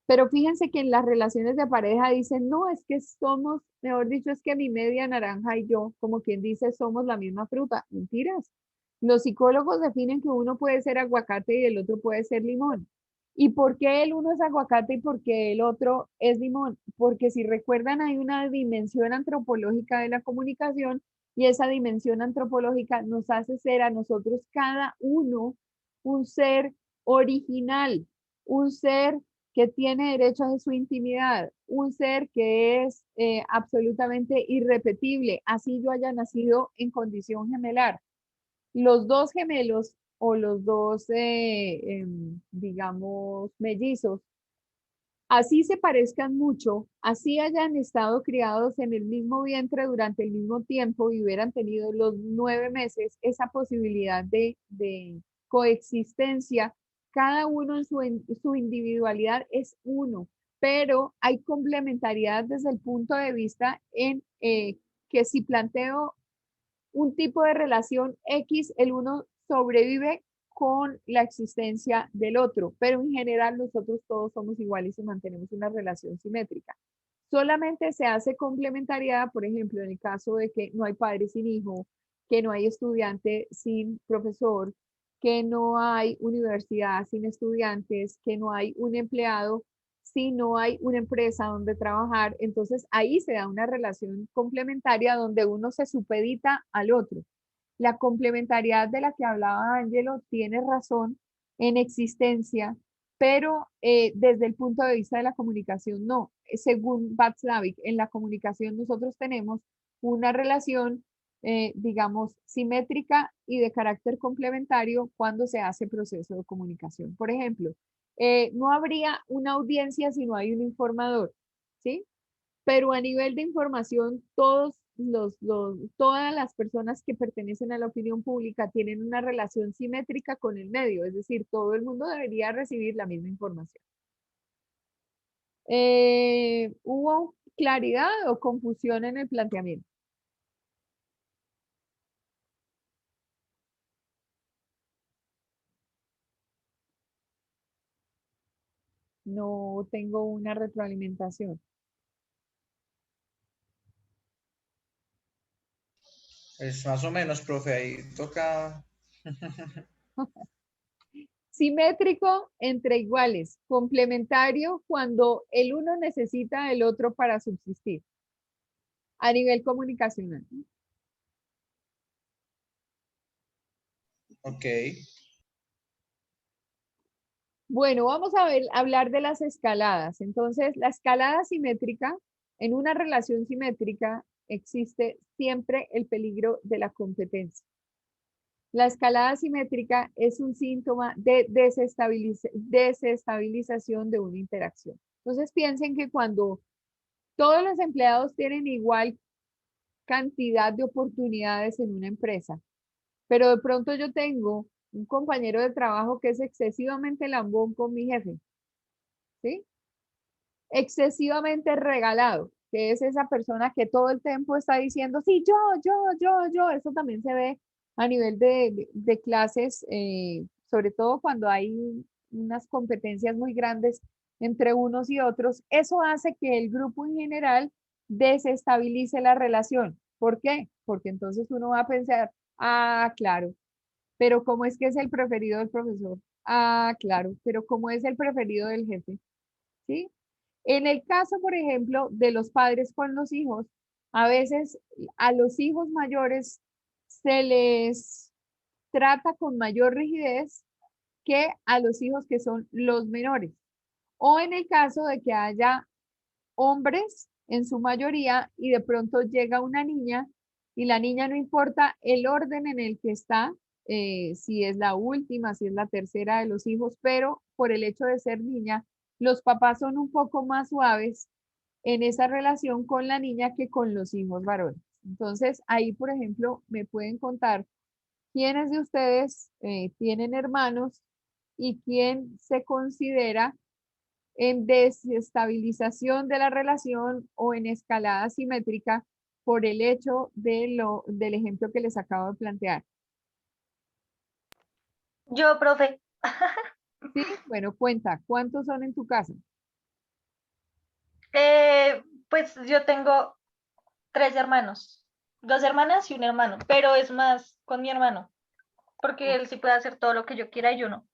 Pero fíjense que en las relaciones de pareja dicen, no, es que somos, mejor dicho, es que mi media naranja y yo, como quien dice, somos la misma fruta. Mentiras. Los psicólogos definen que uno puede ser aguacate y el otro puede ser limón. ¿Y por qué el uno es aguacate y por qué el otro es limón? Porque si recuerdan, hay una dimensión antropológica de la comunicación y esa dimensión antropológica nos hace ser a nosotros cada uno un ser original, un ser que tiene derecho a su intimidad, un ser que es absolutamente irrepetible, así yo haya nacido en condición gemelar. Los dos gemelos o los dos, digamos, mellizos, así se parezcan mucho, así hayan estado criados en el mismo vientre durante el mismo tiempo y hubieran tenido los 9 meses, esa posibilidad de coexistencia, cada uno en su individualidad es uno, pero hay complementariedad desde el punto de vista en que si planteo un tipo de relación X, el uno sobrevive con la existencia del otro, pero en general nosotros todos somos iguales y mantenemos una relación simétrica. Solamente se hace complementariedad, por ejemplo, en el caso de que no hay padre sin hijo, que no hay estudiante sin profesor, que no hay universidad sin estudiantes, que no hay un empleado si no hay una empresa donde trabajar. Entonces ahí se da una relación complementaria donde uno se supedita al otro. La complementariedad de la que hablaba Angelo tiene razón en existencia, pero desde el punto de vista de la comunicación no. Según Václavic, en la comunicación nosotros tenemos una relación, digamos, simétrica y de carácter complementario cuando se hace proceso de comunicación. Por ejemplo, no habría una audiencia si no hay un informador, ¿sí? Pero a nivel de información, todas las personas que pertenecen a la opinión pública tienen una relación simétrica con el medio, es decir, todo el mundo debería recibir la misma información. ¿Hubo claridad o confusión en el planteamiento? No tengo una retroalimentación. Es más o menos, profe, ahí toca. Simétrico entre iguales, complementario cuando el uno necesita del otro para subsistir a nivel comunicacional. Ok. Bueno, vamos a hablar de las escaladas. Entonces, la escalada simétrica, en una relación simétrica existe siempre el peligro de la competencia. La escalada simétrica es un síntoma de desestabilización de una interacción. Entonces, piensen que cuando todos los empleados tienen igual cantidad de oportunidades en una empresa, pero de pronto yo tengo un compañero de trabajo que es excesivamente lambón con mi jefe, ¿sí? Excesivamente regalado, que es esa persona que todo el tiempo está diciendo, sí, yo. Eso también se ve a nivel de clases, sobre todo cuando hay unas competencias muy grandes entre unos y otros. Eso hace que el grupo en general desestabilice la relación. ¿Por qué? Porque entonces uno va a pensar, ah, claro, pero ¿cómo es que es el preferido del profesor? Ah, claro, pero ¿cómo es el preferido del jefe? ¿Sí? En el caso, por ejemplo, de los padres con los hijos, a veces a los hijos mayores se les trata con mayor rigidez que a los hijos que son los menores. O en el caso de que haya hombres en su mayoría y de pronto llega una niña y la niña no importa el orden en el que está, si es la última, si es la tercera de los hijos, pero por el hecho de ser niña, los papás son un poco más suaves en esa relación con la niña que con los hijos varones. Entonces, ahí, por ejemplo, me pueden contar quiénes de ustedes tienen hermanos y quién se considera en desestabilización de la relación o en escalada simétrica por el hecho del ejemplo que les acabo de plantear. Yo, profe, ¿Sí? Bueno, cuenta, ¿cuántos son en tu casa? pues yo tengo 3 hermanos, 2 hermanas y un hermano, pero es más con mi hermano, porque él sí puede hacer todo lo que yo quiera y yo no.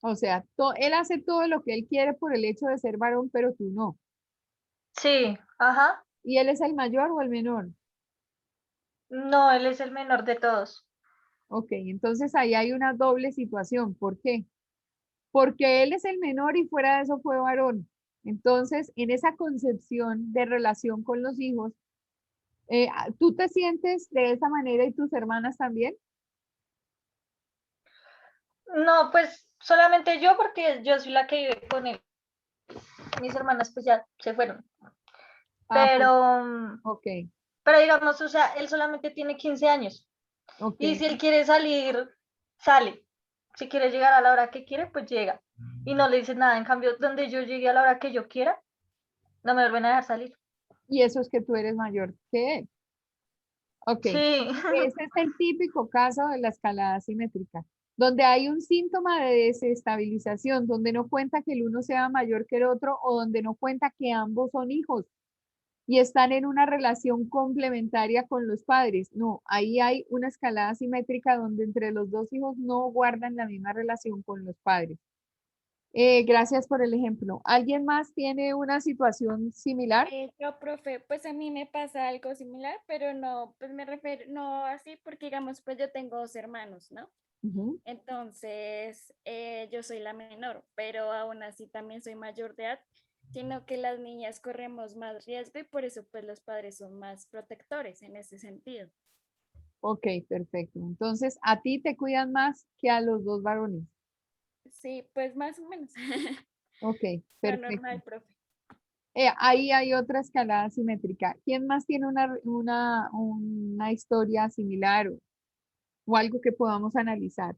O sea, él hace todo lo que él quiere por el hecho de ser varón, pero tú no. Sí, ajá. ¿Y él es el mayor o el menor? No, él es el menor de todos. Ok, entonces ahí hay una doble situación. ¿Por qué? Porque él es el menor y fuera de eso fue varón. Entonces, en esa concepción de relación con los hijos, ¿tú te sientes de esa manera y tus hermanas también? No, pues solamente yo, porque yo soy la que vive con él. Mis hermanas pues ya se fueron. Ah, pues, Pero, ok, pero digamos, o sea, él solamente tiene 15 años. ok. Y si él quiere salir, sale. Si quiere llegar a la hora que quiere, pues llega. Y no le dice nada. En cambio, donde yo llegue a la hora que yo quiera, no me vuelven a dejar salir. Y eso es que tú eres mayor que él. Ok, Sí, ese es el típico caso de la escalada simétrica, donde hay un síntoma de desestabilización, donde no cuenta que el uno sea mayor que el otro o donde no cuenta que ambos son hijos y están en una relación complementaria con los padres. No, ahí hay una escalada simétrica donde entre los dos hijos no guardan la misma relación con los padres. Gracias por el ejemplo. ¿Alguien más tiene una situación similar? Yo, profe, pues a mí me pasa algo similar, pero no, pues me refiero, no así, porque digamos, pues yo tengo 2 hermanos, ¿no? Ujú. Entonces, yo soy la menor, pero aún así también soy mayor de edad, sino que las niñas corremos más riesgo y por eso pues los padres son más protectores en ese sentido. Ok, perfecto. Entonces, a ti te cuidan más que a los dos varones. Sí, pues más o menos. Ok, Lo perfecto. normal, profe. Ahí hay otra escalada simétrica. ¿Quién más tiene una historia similar o algo que podamos analizar?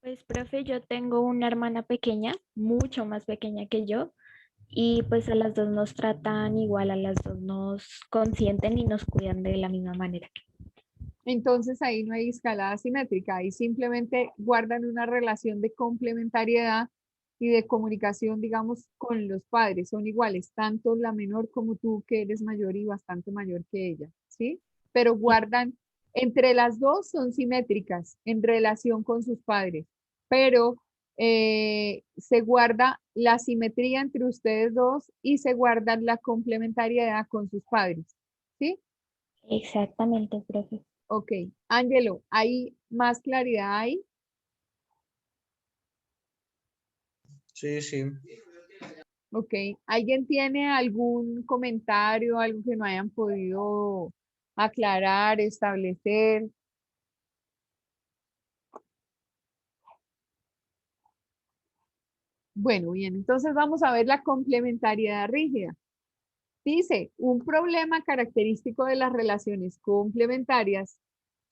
Pues, profe, yo tengo una hermana pequeña, mucho más pequeña que yo, y pues a las dos nos tratan igual, a las dos nos consienten y nos cuidan de la misma manera. Entonces ahí no hay escalada simétrica, ahí simplemente guardan una relación de complementariedad y de comunicación, digamos, con los padres. Son iguales, tanto la menor como tú, que eres mayor y bastante mayor que ella, ¿sí? Pero Sí, guardan, entre las dos son simétricas en relación con sus padres, pero se guarda la simetría entre ustedes dos y se guarda la complementariedad con sus padres, ¿sí? exactamente, profe. Ok, Ángelo, ¿hay más claridad ahí? Sí, sí. Ok, ¿alguien tiene algún comentario, algo que no hayan podido aclarar, establecer? Bueno, bien, entonces vamos a ver la complementariedad rígida. Dice, un problema característico de las relaciones complementarias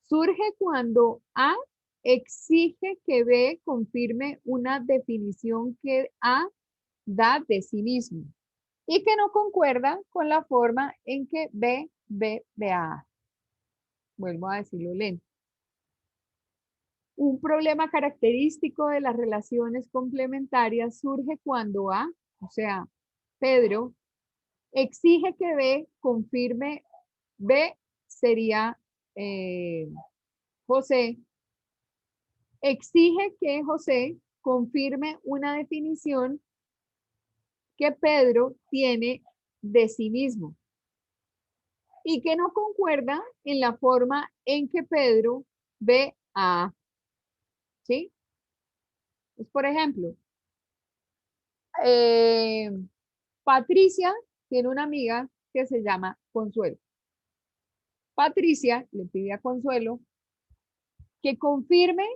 Surge cuando A exige que B confirme una definición que A da de sí mismo y que no concuerda con la forma en que B ve a A. Vuelvo a decirlo lento. Un problema característico de las relaciones complementarias surge cuando A, o sea, Pedro, exige que B confirme, B sería José, exige que José confirme una definición que Pedro tiene de sí mismo y que no concuerda en la forma en que Pedro ve a A. ¿Sí? Pues, por ejemplo, Patricia tiene una amiga que se llama Consuelo. Patricia le pide a Consuelo que confirme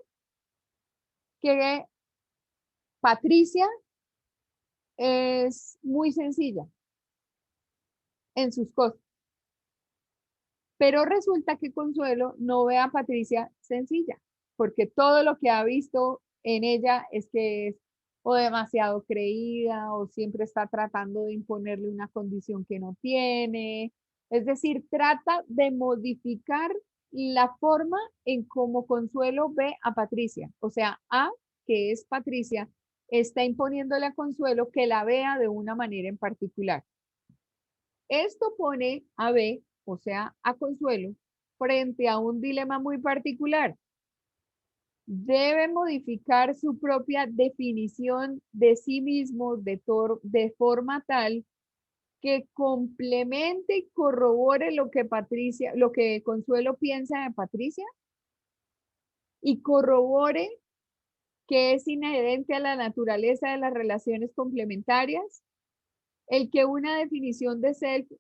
que Patricia es muy sencilla en sus cosas. Pero resulta que Consuelo no ve a Patricia sencilla, porque todo lo que ha visto en ella es que es o demasiado creída o siempre está tratando de imponerle una condición que no tiene. Es decir, trata de modificar la forma en cómo Consuelo ve a Patricia. O sea, A, que es Patricia, está imponiéndole a Consuelo que la vea de una manera en particular. Esto pone a B, o sea, a Consuelo, frente a un dilema muy particular. Debe modificar su propia definición de sí mismo de forma tal que complemente y corrobore lo que Consuelo piensa de Patricia y corrobore que es inherente a la naturaleza de las relaciones complementarias, el que una definición de self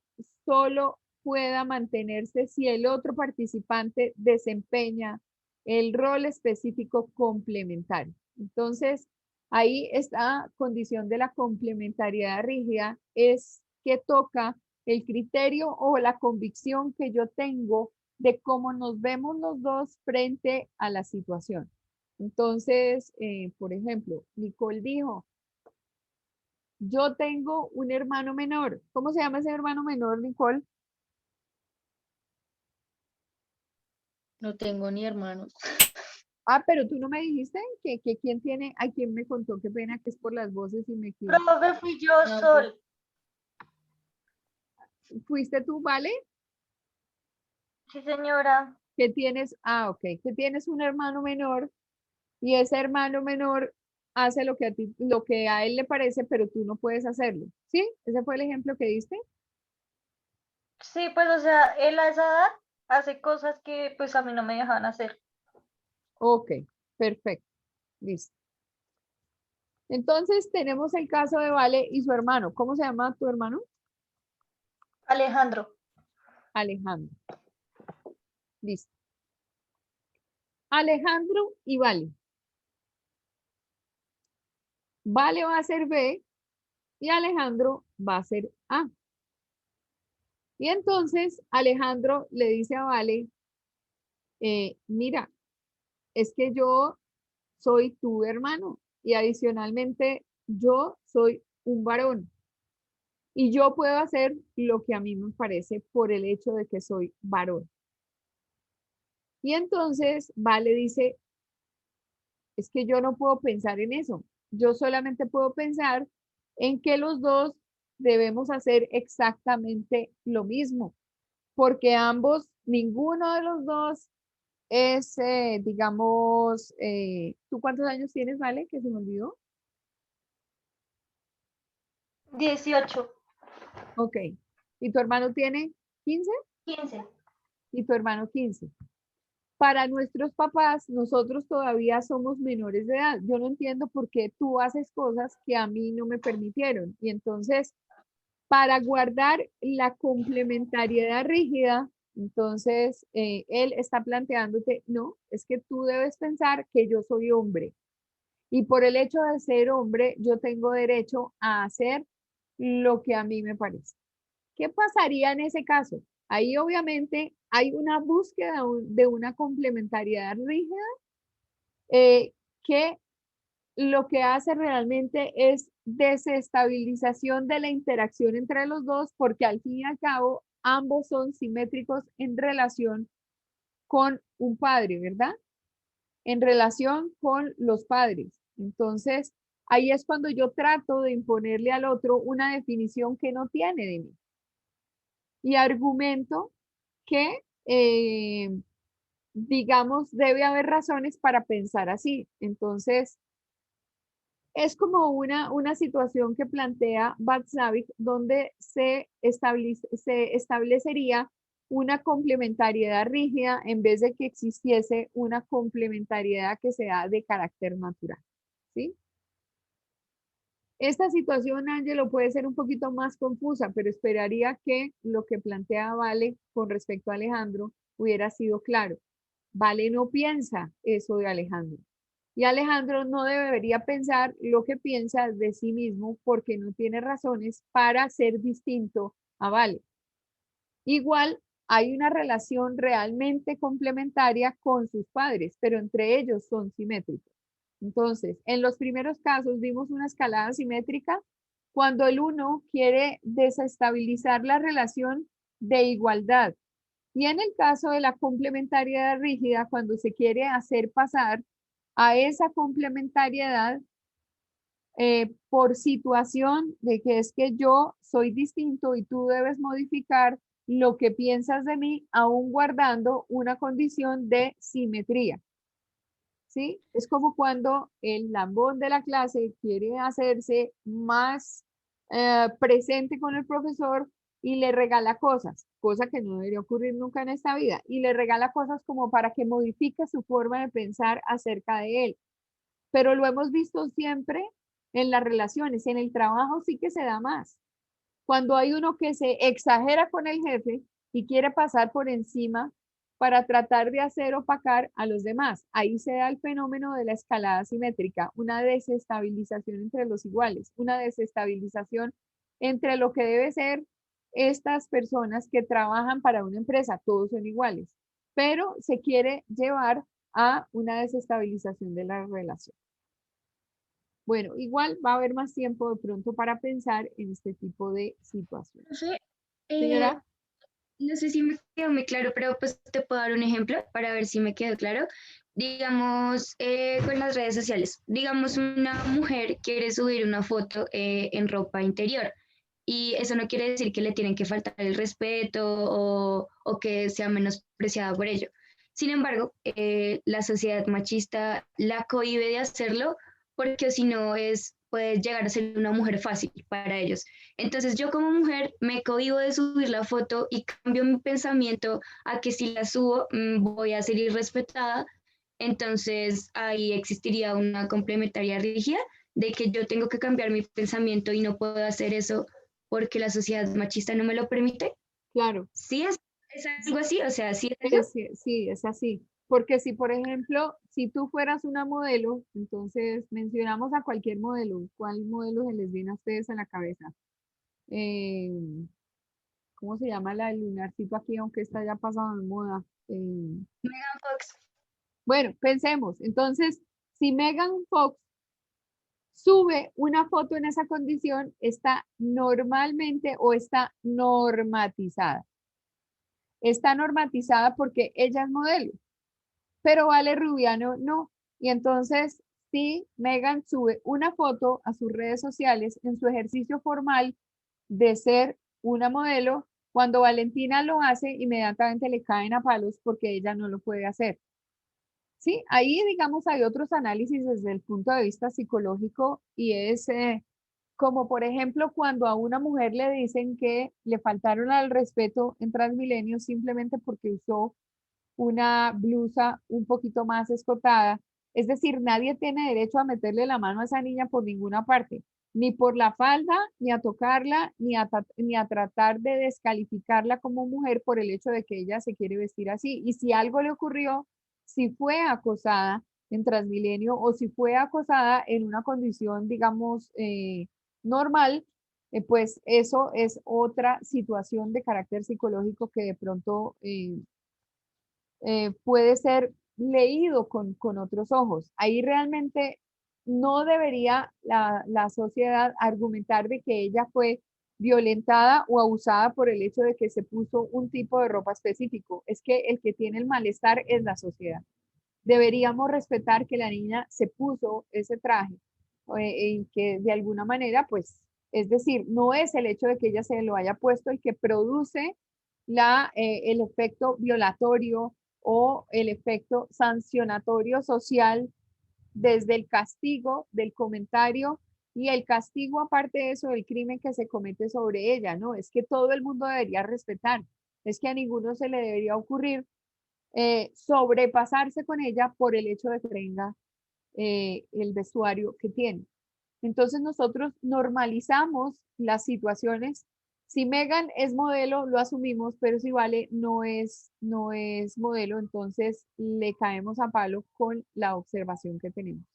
solo pueda mantenerse si el otro participante desempeña el rol específico complementario. Entonces, ahí esta condición de la complementariedad rígida es que toca el criterio o la convicción que yo tengo de cómo nos vemos los dos frente a la situación. Entonces, por ejemplo, Nicole dijo, yo tengo un hermano menor. ¿Cómo se llama ese hermano menor, Nicole? No tengo ni hermanos. Ah, pero tú no me dijiste que quién tiene, ay, quién me contó, qué pena que es por las voces y me equivoco. Profe, fui yo, No, Sol. ¿Fuiste tú, vale? Sí, señora. Que tienes, ok, que tienes un hermano menor y ese hermano menor hace lo que a ti, lo que a él le parece, pero tú no puedes hacerlo. ¿Sí? ¿Ese fue el ejemplo que diste? Sí, pues, o sea, él a esa edad hace cosas que pues a mí no me dejaban hacer. Ok, perfecto, listo. Entonces tenemos el caso de Vale y su hermano. ¿Cómo se llama tu hermano? Alejandro. Alejandro. Listo. Alejandro y Vale. Vale va a ser B y Alejandro va a ser A. Y entonces Alejandro le dice a Vale, mira, es que yo soy tu hermano y adicionalmente yo soy un varón y yo puedo hacer lo que a mí me parece por el hecho de que soy varón. Y entonces Vale dice, es que yo no puedo pensar en eso. Yo solamente puedo pensar en que los dos debemos hacer exactamente lo mismo, porque ambos, ninguno de los dos es, digamos, ¿tú cuántos años tienes, Vale? Que se me olvidó. 18. Ok. ¿Y tu hermano tiene 15? 15. Y tu hermano 15. Para nuestros papás, nosotros todavía somos menores de edad. Yo no entiendo por qué tú haces cosas que a mí no me permitieron. Y entonces, para guardar la complementariedad rígida, entonces él está planteándote, no, es que tú debes pensar que yo soy hombre. Y por el hecho de ser hombre, yo tengo derecho a hacer lo que a mí me parece. ¿Qué pasaría en ese caso? Ahí obviamente hay una búsqueda de una complementariedad rígida que lo que hace realmente es desestabilización de la interacción entre los dos, porque al fin y al cabo ambos son simétricos en relación con un padre, ¿verdad? En relación con los padres. Entonces, ahí es cuando yo trato de imponerle al otro una definición que no tiene de mí. Y argumento que, digamos, debe haber razones para pensar así. Entonces, es como una situación que plantea Václavic, donde se establecería una complementariedad rígida en vez de que existiese una complementariedad que sea de carácter natural. ¿Sí? Esta situación, Ángelo, puede ser un poquito más confusa, pero esperaría que lo que plantea Vale con respecto a Alejandro hubiera sido claro. Vale no piensa eso de Alejandro. Y Alejandro no debería pensar lo que piensa de sí mismo porque no tiene razones para ser distinto a Vale. Igual hay una relación realmente complementaria con sus padres, pero entre ellos son simétricos. Entonces, en los primeros casos vimos una escalada simétrica cuando el uno quiere desestabilizar la relación de igualdad. Y en el caso de la complementariedad rígida, cuando se quiere hacer pasar a esa complementariedad por situación de que es que yo soy distinto y tú debes modificar lo que piensas de mí, aún guardando una condición de simetría. ¿Sí? Es como cuando el lambón de la clase quiere hacerse más presente con el profesor y le regala cosas, cosa que no debería ocurrir nunca en esta vida, y le regala cosas como para que modifique su forma de pensar acerca de él. Pero lo hemos visto siempre en las relaciones, en el trabajo sí que se da más. Cuando hay uno que se exagera con el jefe y quiere pasar por encima para tratar de hacer opacar a los demás. Ahí se da el fenómeno de la escalada simétrica, una desestabilización entre los iguales, una desestabilización entre lo que debe ser estas personas que trabajan para una empresa, todos son iguales, pero se quiere llevar a una desestabilización de la relación. Bueno, igual va a haber más tiempo de pronto para pensar en este tipo de situaciones. Profe, Señora, no sé si me quedó muy claro, pero pues te puedo dar un ejemplo para ver si me quedó claro. Digamos, con las redes sociales. Digamos, una mujer quiere subir una foto en ropa interior y eso no quiere decir que le tienen que faltar el respeto o que sea menospreciada por ello. Sin embargo, la sociedad machista la cohíbe de hacerlo porque si no puede llegar a ser una mujer fácil para ellos. Entonces yo como mujer me cohíbo de subir la foto y cambio mi pensamiento a que si la subo voy a ser irrespetada. Entonces ahí existiría una complementaria rígida de que yo tengo que cambiar mi pensamiento y no puedo hacer eso porque la sociedad machista no me lo permite. claro. Sí, es algo así, o sea, sí es eso. Sí, es así. Porque si, por ejemplo, si tú fueras una modelo, entonces mencionamos a cualquier modelo. ¿Cuál modelo se les viene a ustedes a la cabeza? Eh, ¿Cómo se llama la del lunarcito aquí, aunque está ya pasado de moda? Megan Fox. Bueno, pensemos. Entonces, si Megan Fox sube una foto en esa condición, está normalmente o está normatizada. Está normatizada porque ella es modelo, pero Vale Rubiano no. Y entonces, si Megan sube una foto a sus redes sociales en su ejercicio formal de ser una modelo, cuando Valentina lo hace, inmediatamente le caen a palos porque ella no lo puede hacer. Sí, ahí digamos hay otros análisis desde el punto de vista psicológico y es como por ejemplo cuando a una mujer le dicen que le faltaron al respeto en Transmilenio simplemente porque usó una blusa un poquito más escotada. Es decir, nadie tiene derecho a meterle la mano a esa niña por ninguna parte, ni por la falda, ni a tocarla, ni a tratar de descalificarla como mujer por el hecho de que ella se quiere vestir así. Y si algo le ocurrió, si fue acosada en Transmilenio o si fue acosada en una condición, digamos, normal, pues eso es otra situación de carácter psicológico que de pronto puede ser leído con otros ojos. Ahí realmente no debería la sociedad argumentar de que ella fue violentada o abusada por el hecho de que se puso un tipo de ropa específico. Es que el que tiene el malestar es la sociedad. Deberíamos respetar que la niña se puso ese traje y que de alguna manera, pues, es decir, no es el hecho de que ella se lo haya puesto el que produce el efecto violatorio o el efecto sancionatorio social desde el castigo del comentario y el castigo aparte de eso del crimen que se comete sobre ella, ¿no? Es que todo el mundo debería respetar, es que a ninguno se le debería ocurrir sobrepasarse con ella por el hecho de que tenga el vestuario que tiene. Entonces nosotros normalizamos las situaciones. Si Megan es modelo, lo asumimos, pero si Vale no es modelo, entonces le caemos a palo con la observación que tenemos.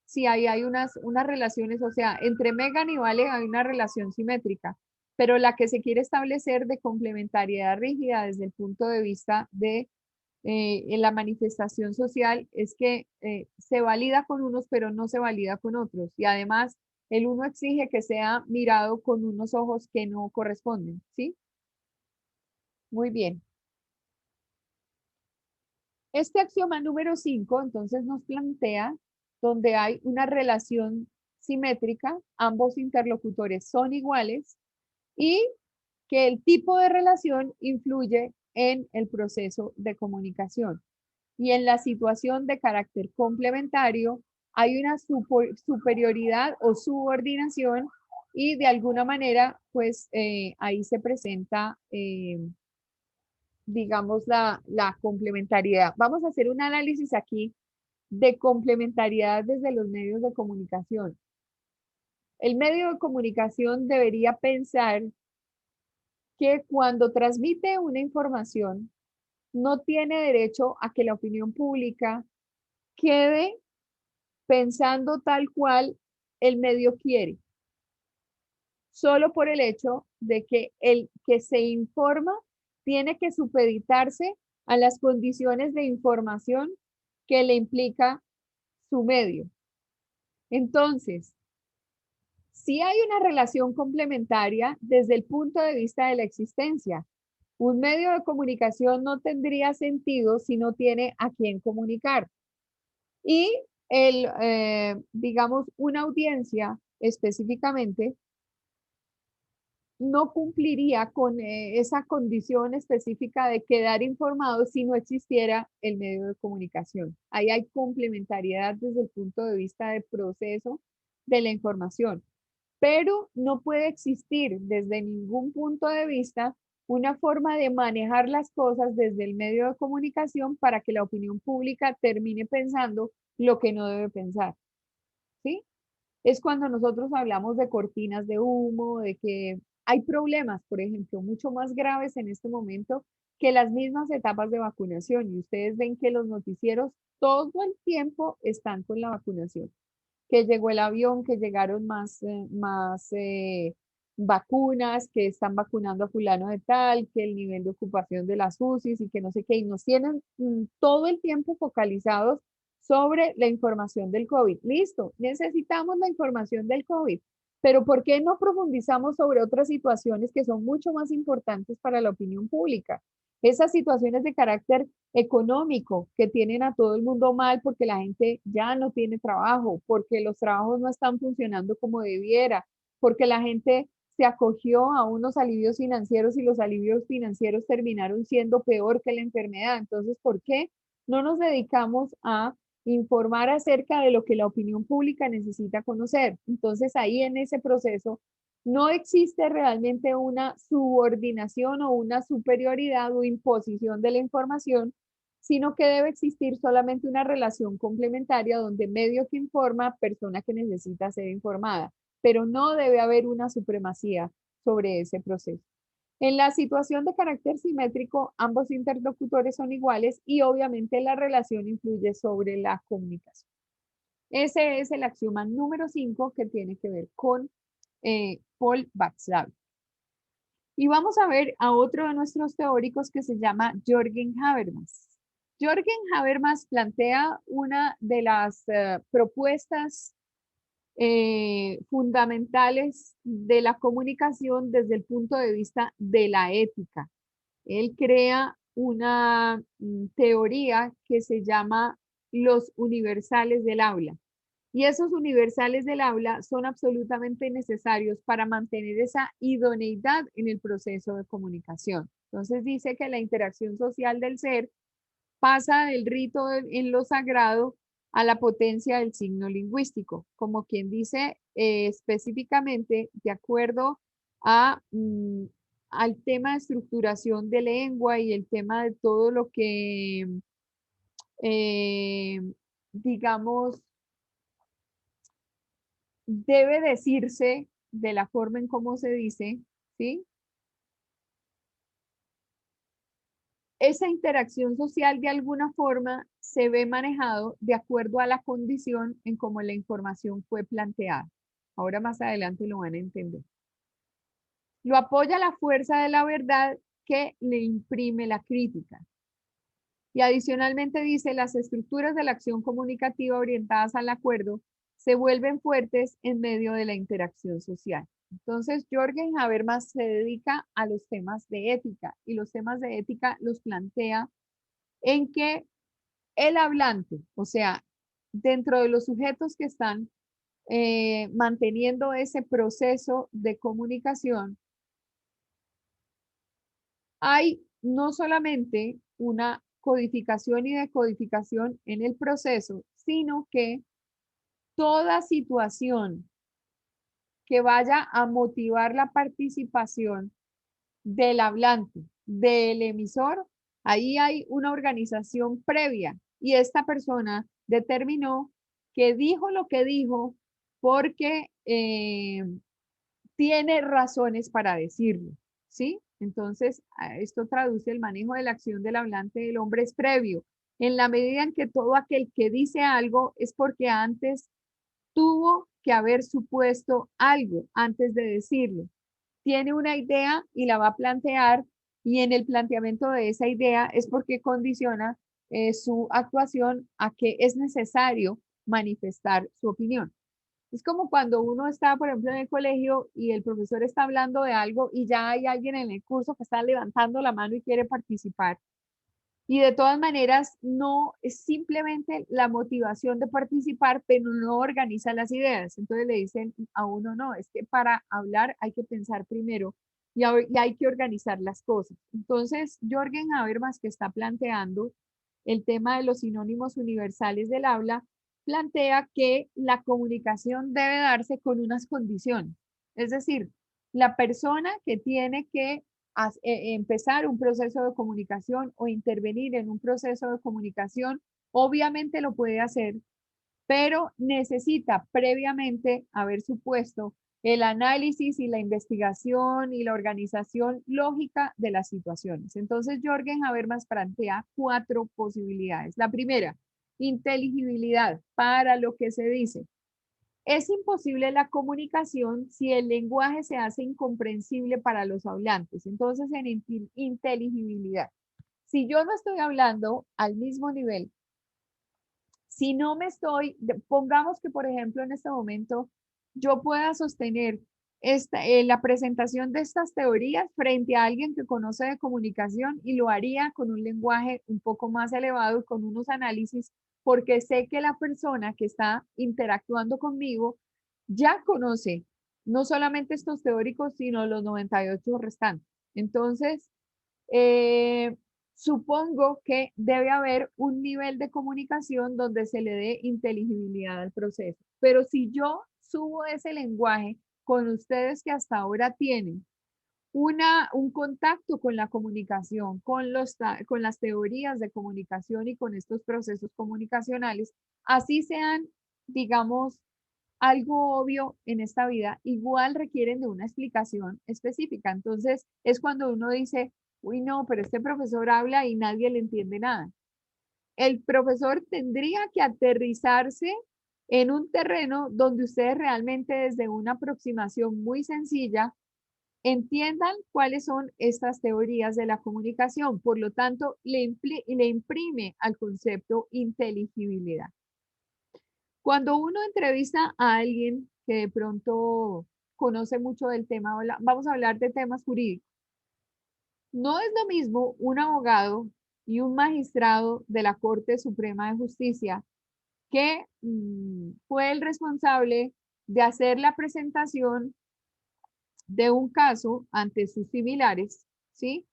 Si hay unas relaciones, o sea, entre Megan y Vale hay una relación simétrica, pero la que se quiere establecer de complementariedad rígida desde el punto de vista de en la manifestación social es que se valida con unos, pero no se valida con otros. Y además, el uno exige que sea mirado con unos ojos que no corresponden, ¿sí? Muy bien. Este axioma número 5, entonces, nos plantea donde hay una relación simétrica, ambos interlocutores son iguales y que el tipo de relación influye en el proceso de comunicación. Y en la situación de carácter complementario hay una superioridad o subordinación y de alguna manera, pues ahí se presenta, digamos, la complementariedad. Vamos a hacer un análisis aquí de complementariedad desde los medios de comunicación. El medio de comunicación debería pensar que cuando transmite una información, no tiene derecho a que la opinión pública quede pensando tal cual el medio quiere, solo por el hecho de que el que se informa tiene que supeditarse a las condiciones de información que le implica su medio. Entonces, si hay una relación complementaria desde el punto de vista de la existencia. Un medio de comunicación no tendría sentido si no tiene a quién comunicar. Y digamos, una audiencia específicamente no cumpliría con esa condición específica de quedar informado si no existiera el medio de comunicación. Ahí hay complementariedad desde el punto de vista del proceso de la información, pero no puede existir desde ningún punto de vista una forma de manejar las cosas desde el medio de comunicación para que la opinión pública termine pensando lo que no debe pensar, ¿sí? Es cuando nosotros hablamos de cortinas de humo, de que hay problemas, por ejemplo, mucho más graves en este momento que las mismas etapas de vacunación. Y ustedes ven que los noticieros todo el tiempo están con la vacunación. Que llegó el avión, que llegaron más vacunas, que están vacunando a fulano de tal, que el nivel de ocupación de las UCIs y que no sé qué, y nos tienen todo el tiempo focalizados sobre la información del COVID. Listo, necesitamos la información del COVID, pero ¿por qué no profundizamos sobre otras situaciones que son mucho más importantes para la opinión pública? Esas situaciones de carácter económico que tienen a todo el mundo mal porque la gente ya no tiene trabajo, porque los trabajos no están funcionando como debiera, porque la gente se acogió a unos alivios financieros y los alivios financieros terminaron siendo peor que la enfermedad. Entonces, ¿por qué no nos dedicamos a informar acerca de lo que la opinión pública necesita conocer? Entonces, ahí en ese proceso no existe realmente una subordinación o una superioridad o imposición de la información, sino que debe existir solamente una relación complementaria donde medio que informa, persona que necesita ser informada, pero no debe haber una supremacía sobre ese proceso. En la situación de carácter simétrico, ambos interlocutores son iguales y obviamente la relación influye sobre la comunicación. Ese es el axioma número 5 que tiene que ver con Paul Václavic. Y vamos a ver a otro de nuestros teóricos que se llama Jürgen Habermas. Jürgen Habermas plantea una de las propuestas fundamentales de la comunicación desde el punto de vista de la ética. Él crea una teoría que se llama los universales del aula. Y esos universales del aula son absolutamente necesarios para mantener esa idoneidad en el proceso de comunicación. Entonces dice que la interacción social del ser pasa del rito en lo sagrado a la potencia del signo lingüístico, como quien dice específicamente de acuerdo a, al tema de estructuración de lengua y el tema de todo lo que, eh, digamos, debe decirse de la forma en cómo se dice, ¿sí? Esa interacción social de alguna forma se ve manejado de acuerdo a la condición en cómo la información fue planteada. Ahora más adelante lo van a entender. Lo apoya la fuerza de la verdad que le imprime la crítica. Y adicionalmente dice, las estructuras de la acción comunicativa orientadas al acuerdo se vuelven fuertes en medio de la interacción social. Entonces, Jürgen Habermas se dedica a los temas de ética y los temas de ética los plantea en que el hablante, o sea, dentro de los sujetos que están manteniendo ese proceso de comunicación, hay no solamente una codificación y decodificación en el proceso, sino que toda situación que vaya a motivar la participación del hablante, del emisor, ahí hay una organización previa y esta persona determinó que dijo lo que dijo porque tiene razones para decirlo, ¿sí? Entonces, esto traduce el manejo de la acción del hablante del hombre es previo, en la medida en que todo aquel que dice algo es porque antes tuvo que haber supuesto algo antes de decirlo. Tiene una idea y la va a plantear y en el planteamiento de esa idea es porque condiciona su actuación a que es necesario manifestar su opinión. Es como cuando uno está, por ejemplo, en el colegio y el profesor está hablando de algo y ya hay alguien en el curso que está levantando la mano y quiere participar. Y de todas maneras, no es simplemente la motivación de participar, pero no organiza las ideas. Entonces le dicen a uno, no, es que para hablar hay que pensar primero y hay que organizar las cosas. Entonces, Jürgen Habermas, que está planteando el tema de los sinónimos universales del habla, plantea que la comunicación debe darse con unas condiciones. Es decir, la persona que tiene que empezar un proceso de comunicación o intervenir en un proceso de comunicación, obviamente lo puede hacer, pero necesita previamente haber supuesto el análisis y la investigación y la organización lógica de las situaciones. Entonces, Jürgen Habermas plantea 4 posibilidades. La primera, inteligibilidad para lo que se dice. Es imposible la comunicación si el lenguaje se hace incomprensible para los hablantes. Entonces, en inteligibilidad. Si yo no estoy hablando al mismo nivel, si no me estoy, pongamos que por ejemplo en este momento yo pueda sostener la presentación de estas teorías frente a alguien que conoce de comunicación y lo haría con un lenguaje un poco más elevado y con unos análisis, porque sé que la persona que está interactuando conmigo ya conoce no solamente estos teóricos, sino los 98 restantes. Entonces, supongo que debe haber un nivel de comunicación donde se le dé inteligibilidad al proceso. Pero si yo subo ese lenguaje con ustedes que hasta ahora tienen un contacto con la comunicación, con las teorías de comunicación y con estos procesos comunicacionales, así sean, digamos, algo obvio en esta vida, igual requieren de una explicación específica. Entonces, es cuando uno dice, uy, no, pero este profesor habla y nadie le entiende nada. El profesor tendría que aterrizarse en un terreno donde ustedes realmente desde una aproximación muy sencilla Entiendan cuáles son estas teorías de la comunicación. Por lo tanto, le imprime al concepto inteligibilidad. Cuando uno entrevista a alguien que de pronto conoce mucho del tema, vamos a hablar de temas jurídicos. No es lo mismo un abogado y un magistrado de la Corte Suprema de Justicia que fue el responsable de hacer la presentación de un caso ante sus similares, ¿sí?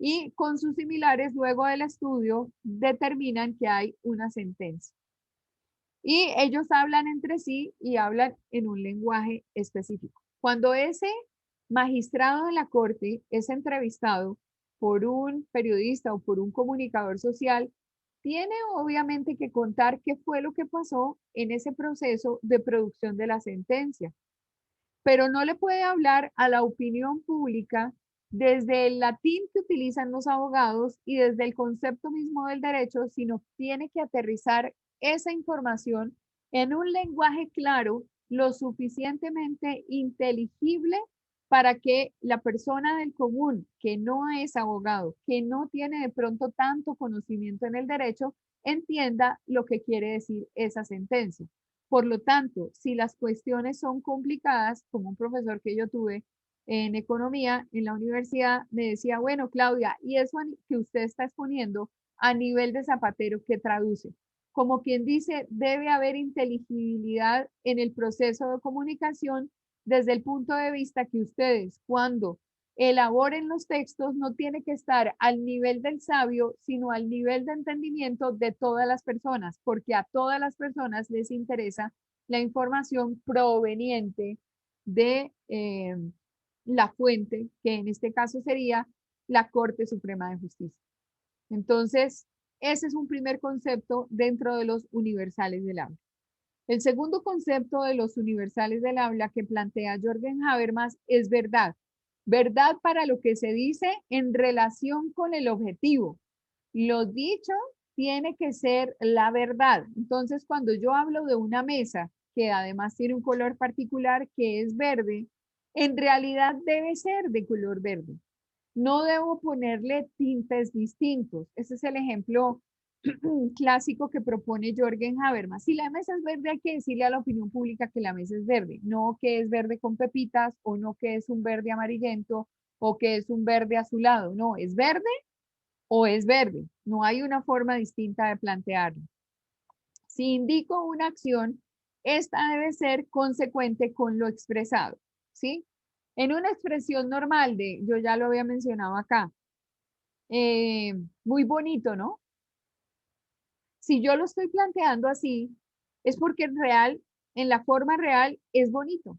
Y con sus similares, luego del estudio, determinan que hay una sentencia. Y ellos hablan entre sí y hablan en un lenguaje específico. Cuando ese magistrado de la corte es entrevistado por un periodista o por un comunicador social, tiene obviamente que contar qué fue lo que pasó en ese proceso de producción de la sentencia, pero no le puede hablar a la opinión pública desde el latín que utilizan los abogados y desde el concepto mismo del derecho, sino tiene que aterrizar esa información en un lenguaje claro, lo suficientemente inteligible para que la persona del común, que no es abogado, que no tiene de pronto tanto conocimiento en el derecho, entienda lo que quiere decir esa sentencia. Por lo tanto, si las cuestiones son complicadas, como un profesor que yo tuve en economía en la universidad me decía, bueno, Claudia, y eso que usted está exponiendo a nivel de zapatero, ¿qué traduce? Como quien dice, debe haber inteligibilidad en el proceso de comunicación desde el punto de vista que ustedes, cuando elaboren los textos, no tiene que estar al nivel del sabio, sino al nivel de entendimiento de todas las personas, porque a todas las personas les interesa la información proveniente de la fuente, que en este caso sería la Corte Suprema de Justicia. Entonces, ese es un primer concepto dentro de los universales del habla. El segundo concepto de los universales del habla que plantea Jürgen Habermas es verdad. Verdad para lo que se dice en relación con el objetivo. Lo dicho tiene que ser la verdad. Entonces, cuando yo hablo de una mesa que además tiene un color particular que es verde, en realidad debe ser de color verde. No debo ponerle tintes distintos. Ese es el ejemplo clásico que propone Jürgen Habermas. Si la mesa es verde, hay que decirle a la opinión pública que la mesa es verde, no que es verde con pepitas o no que es un verde amarillento o que es un verde azulado. No, es verde o es verde. No hay una forma distinta de plantearlo. Si indico una acción, esta debe ser consecuente con lo expresado, ¿sí? En una expresión normal de, yo ya lo había mencionado acá, muy bonito, ¿no? Si yo lo estoy planteando así, es porque en la forma real es bonito,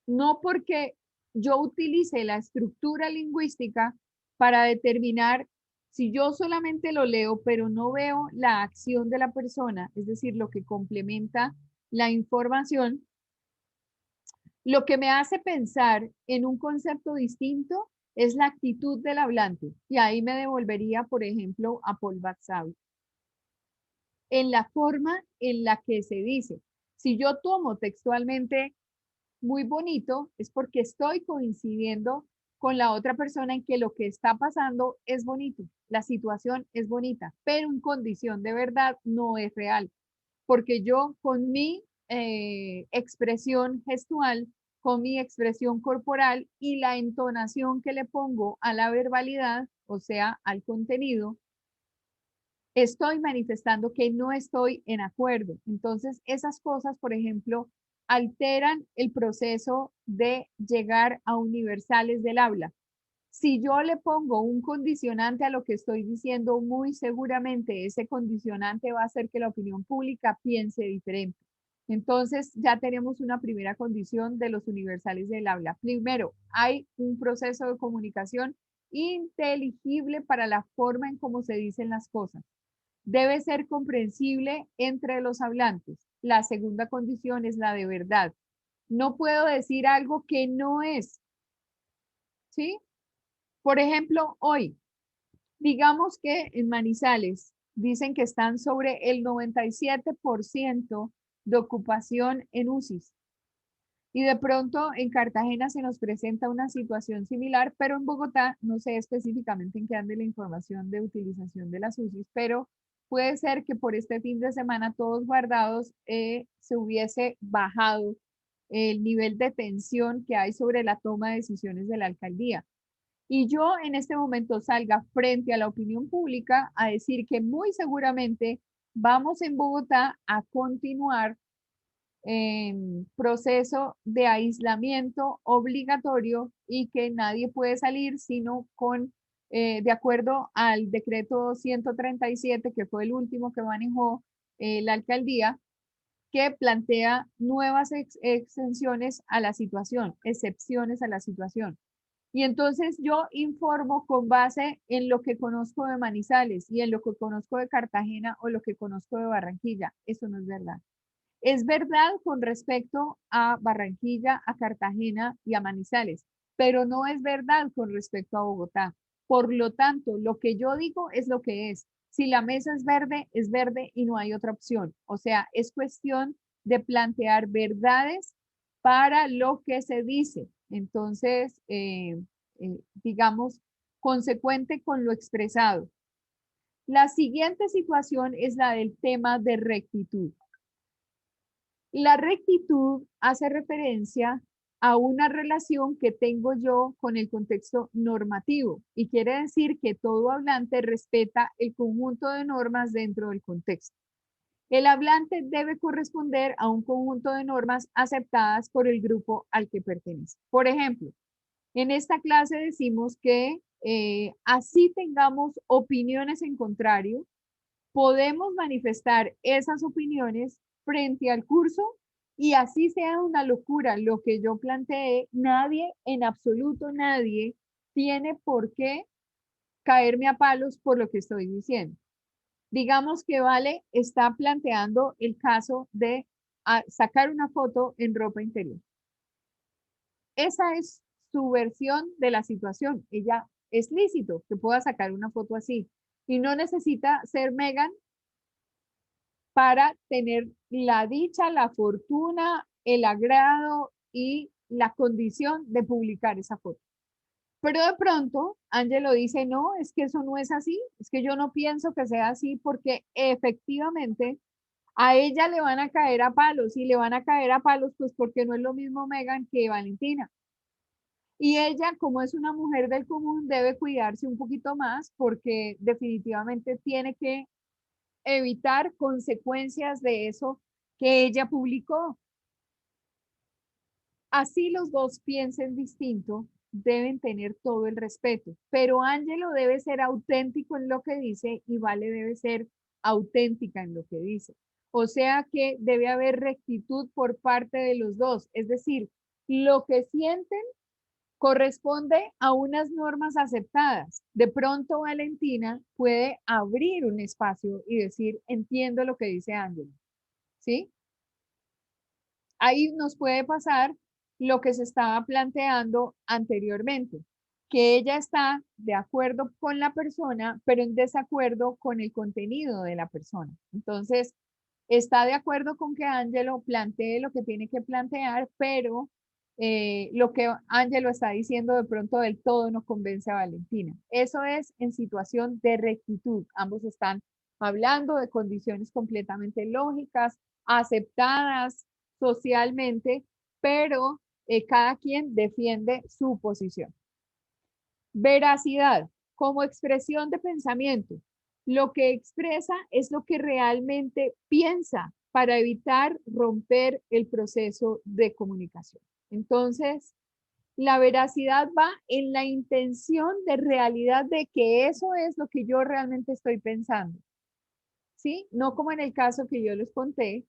no porque yo utilice la estructura lingüística para determinar si yo solamente lo leo, pero no veo la acción de la persona, es decir, lo que complementa la información, lo que me hace pensar en un concepto distinto es la actitud del hablante. Y ahí me devolvería, por ejemplo, a Paul Batsavi. En la forma en la que se dice. Si yo tomo textualmente muy bonito, es porque estoy coincidiendo con la otra persona en que lo que está pasando es bonito, la situación es bonita, pero en condición de verdad no es real, porque yo con mi expresión gestual, con mi expresión corporal y la entonación que le pongo a la verbalidad, o sea, al contenido, estoy manifestando que no estoy en acuerdo. Entonces, esas cosas, por ejemplo, alteran el proceso de llegar a universales del habla. Si yo le pongo un condicionante a lo que estoy diciendo, muy seguramente ese condicionante va a hacer que la opinión pública piense diferente. Entonces, ya tenemos una primera condición de los universales del habla. Primero, hay un proceso de comunicación inteligible para la forma en cómo se dicen las cosas. Debe ser comprensible entre los hablantes. La segunda condición es la de verdad. No puedo decir algo que no es. ¿Sí? Por ejemplo, hoy, digamos que en Manizales dicen que están sobre el 97% de ocupación en UCIs. Y de pronto en Cartagena se nos presenta una situación similar, pero en Bogotá, no sé específicamente en qué ande la información de utilización de las UCIs, pero puede ser que por este fin de semana todos guardados se hubiese bajado el nivel de tensión que hay sobre la toma de decisiones de la alcaldía. Y yo en este momento salga frente a la opinión pública a decir que muy seguramente vamos en Bogotá a continuar en proceso de aislamiento obligatorio y que nadie puede salir sino con, de acuerdo al decreto 137, que fue el último que manejó la alcaldía, que plantea nuevas exenciones a la situación, excepciones a la situación. Y entonces yo informo con base en lo que conozco de Manizales y en lo que conozco de Cartagena o lo que conozco de Barranquilla. Eso no es verdad. Es verdad con respecto a Barranquilla, a Cartagena y a Manizales, pero no es verdad con respecto a Bogotá. Por lo tanto, lo que yo digo es lo que es. Si la mesa es verde y no hay otra opción. O sea, es cuestión de plantear verdades para lo que se dice. Entonces, digamos, consecuente con lo expresado. La siguiente situación es la del tema de rectitud. La rectitud hace referencia a una relación que tengo yo con el contexto normativo y quiere decir que todo hablante respeta el conjunto de normas dentro del contexto. El hablante debe corresponder a un conjunto de normas aceptadas por el grupo al que pertenece. Por ejemplo, en esta clase decimos que así tengamos opiniones en contrario, podemos manifestar esas opiniones frente al curso y así sea una locura lo que yo planteé, nadie, en absoluto nadie, tiene por qué caerme a palos por lo que estoy diciendo. Digamos que Vale está planteando el caso de sacar una foto en ropa interior. Esa es su versión de la situación. Ella es lícito que pueda sacar una foto así y no necesita ser Megan para tener la dicha, la fortuna, el agrado y la condición de publicar esa foto. Pero de pronto, Ángelo dice, no, es que eso no es así, es que yo no pienso que sea así porque efectivamente a ella le van a caer a palos y le van a caer a palos pues porque no es lo mismo Megan que Valentina. Y ella, como es una mujer del común, debe cuidarse un poquito más porque definitivamente tiene que evitar consecuencias de eso que ella publicó. Así los dos piensen distinto, deben tener todo el respeto, pero Ángelo debe ser auténtico en lo que dice y Vale debe ser auténtica en lo que dice. O sea que debe haber rectitud por parte de los dos, es decir, lo que sienten corresponde a unas normas aceptadas. De pronto Valentina puede abrir un espacio y decir, entiendo lo que dice Ángelo, ¿sí? Ahí nos puede pasar lo que se estaba planteando anteriormente, que ella está de acuerdo con la persona, pero en desacuerdo con el contenido de la persona. Entonces, está de acuerdo con que Ángelo plantee lo que tiene que plantear, pero lo que Ángelo está diciendo de pronto del todo no convence a Valentina. Eso es en situación de rectitud. Ambos están hablando de condiciones completamente lógicas, aceptadas socialmente, pero cada quien defiende su posición. Veracidad, como expresión de pensamiento. Lo que expresa es lo que realmente piensa para evitar romper el proceso de comunicación. Entonces, la veracidad va en la intención de realidad de que eso es lo que yo realmente estoy pensando. ¿Sí? No como en el caso que yo les conté,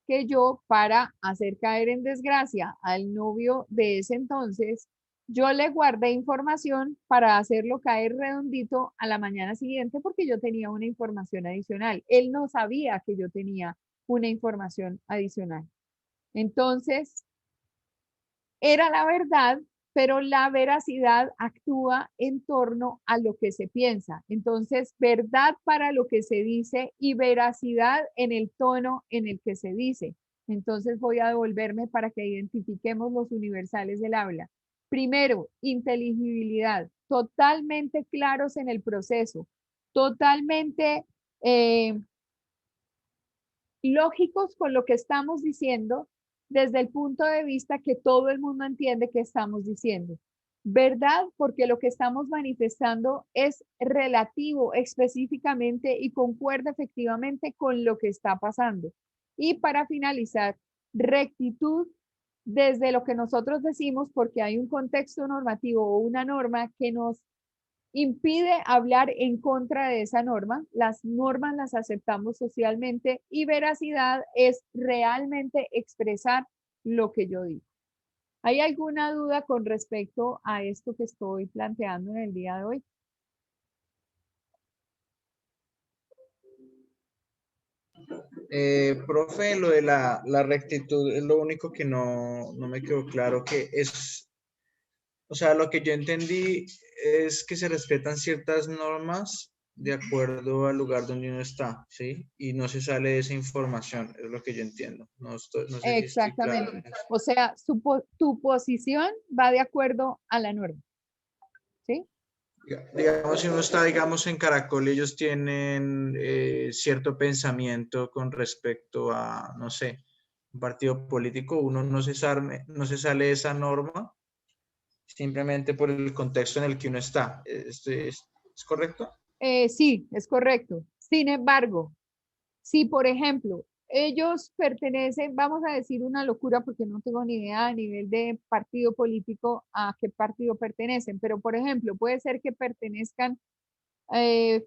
que yo para hacer caer en desgracia al novio de ese entonces, yo le guardé información para hacerlo caer redondito a la mañana siguiente porque yo tenía una información adicional. Él no sabía que yo tenía una información adicional. Entonces, era la verdad, pero la veracidad actúa en torno a lo que se piensa. Entonces, verdad para lo que se dice y veracidad en el tono en el que se dice. Entonces voy a devolverme para que identifiquemos los universales del habla. Primero, inteligibilidad, totalmente claros en el proceso, totalmente lógicos con lo que estamos diciendo desde el punto de vista que todo el mundo entiende que estamos diciendo. ¿Verdad? Porque lo que estamos manifestando es relativo específicamente y concuerda efectivamente con lo que está pasando. Y para finalizar, rectitud desde lo que nosotros decimos, porque hay un contexto normativo o una norma que nos impide hablar en contra de esa norma. Las normas las aceptamos socialmente y veracidad es realmente expresar lo que yo digo. ¿Hay alguna duda con respecto a esto que estoy planteando en el día de hoy? Profe, lo de la rectitud es lo único que no me quedó claro, que es, o sea, lo que yo entendí es que se respetan ciertas normas de acuerdo al lugar donde uno está, ¿sí? Y no se sale de esa información, es lo que yo entiendo. No sé si estoy claro. Exactamente. O sea, tu posición va de acuerdo a la norma. ¿Sí? Digamos, si uno está, digamos, en Caracol, ellos tienen cierto pensamiento con respecto a, no sé, un partido político, uno no se sale de esa norma simplemente por el contexto en el que uno está. ¿Es correcto? Sí, es correcto. Sin embargo, si por ejemplo ellos pertenecen, vamos a decir una locura porque no tengo ni idea a nivel de partido político a qué partido pertenecen, pero por ejemplo puede ser que pertenezcan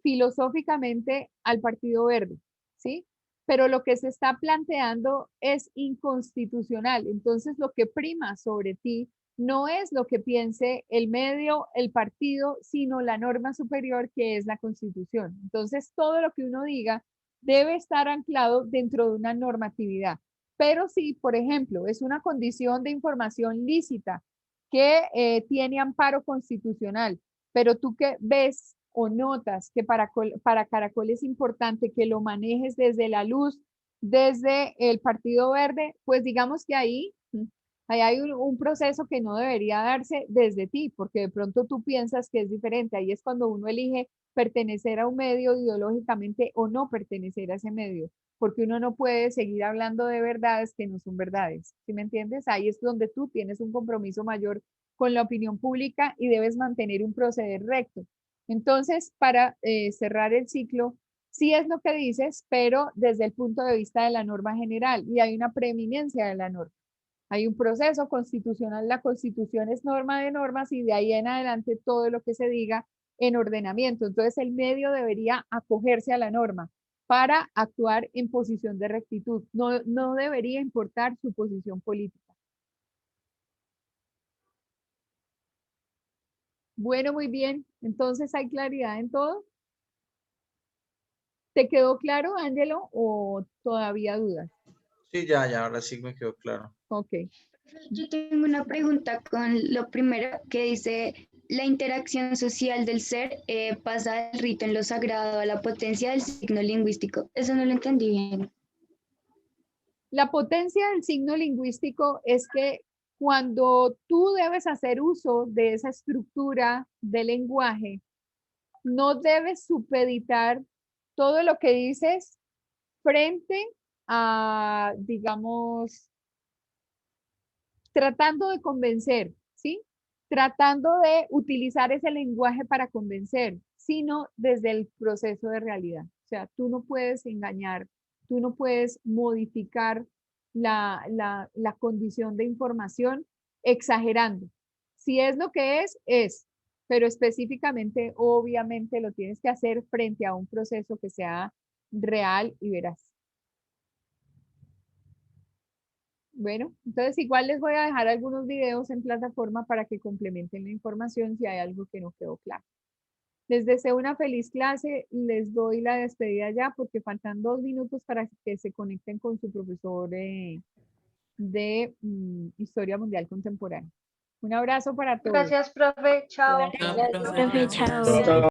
filosóficamente al Partido Verde, ¿sí? Pero lo que se está planteando es inconstitucional. Entonces, lo que prima sobre ti no es lo que piense el medio, el partido, sino la norma superior que es la Constitución. Entonces, todo lo que uno diga debe estar anclado dentro de una normatividad. Pero si, por ejemplo, es una condición de información lícita que tiene amparo constitucional, pero tú que ves o notas que para Caracol es importante que lo manejes desde la luz, desde el Partido Verde, pues digamos que ahí hay un proceso que no debería darse desde ti, porque de pronto tú piensas que es diferente. Ahí es cuando uno elige pertenecer a un medio ideológicamente o no pertenecer a ese medio, porque uno no puede seguir hablando de verdades que no son verdades. ¿Sí me entiendes? Ahí es donde tú tienes un compromiso mayor con la opinión pública y debes mantener un proceder recto. Entonces, para cerrar el ciclo, sí es lo que dices, pero desde el punto de vista de la norma general, y hay una preeminencia de la norma. Hay un proceso constitucional, la Constitución es norma de normas y de ahí en adelante todo lo que se diga en ordenamiento. Entonces el medio debería acogerse a la norma para actuar en posición de rectitud. No debería importar su posición política. Bueno, muy bien. Entonces, ¿hay claridad en todo? ¿Te quedó claro, Ángelo, o todavía dudas? Sí, ya, ahora sí me quedó claro. Ok. Yo tengo una pregunta con lo primero que dice, la interacción social del ser pasa del rito en lo sagrado a la potencia del signo lingüístico. Eso no lo entendí bien. La potencia del signo lingüístico es que cuando tú debes hacer uso de esa estructura de lenguaje, no debes supeditar todo lo que dices frente a, digamos, tratando de convencer, ¿sí? Tratando de utilizar ese lenguaje para convencer, sino desde el proceso de realidad. O sea, tú no puedes engañar, tú no puedes modificar la condición de información exagerando. Si es lo que es, pero específicamente, obviamente, lo tienes que hacer frente a un proceso que sea real y veraz. Bueno, entonces igual les voy a dejar algunos videos en plataforma para que complementen la información si hay algo que no quedó claro. Les deseo una feliz clase, les doy la despedida ya porque faltan 2 minutos para que se conecten con su profesor de Historia Mundial Contemporánea. Un abrazo para todos. Gracias, profe. Chao. Profe, chao.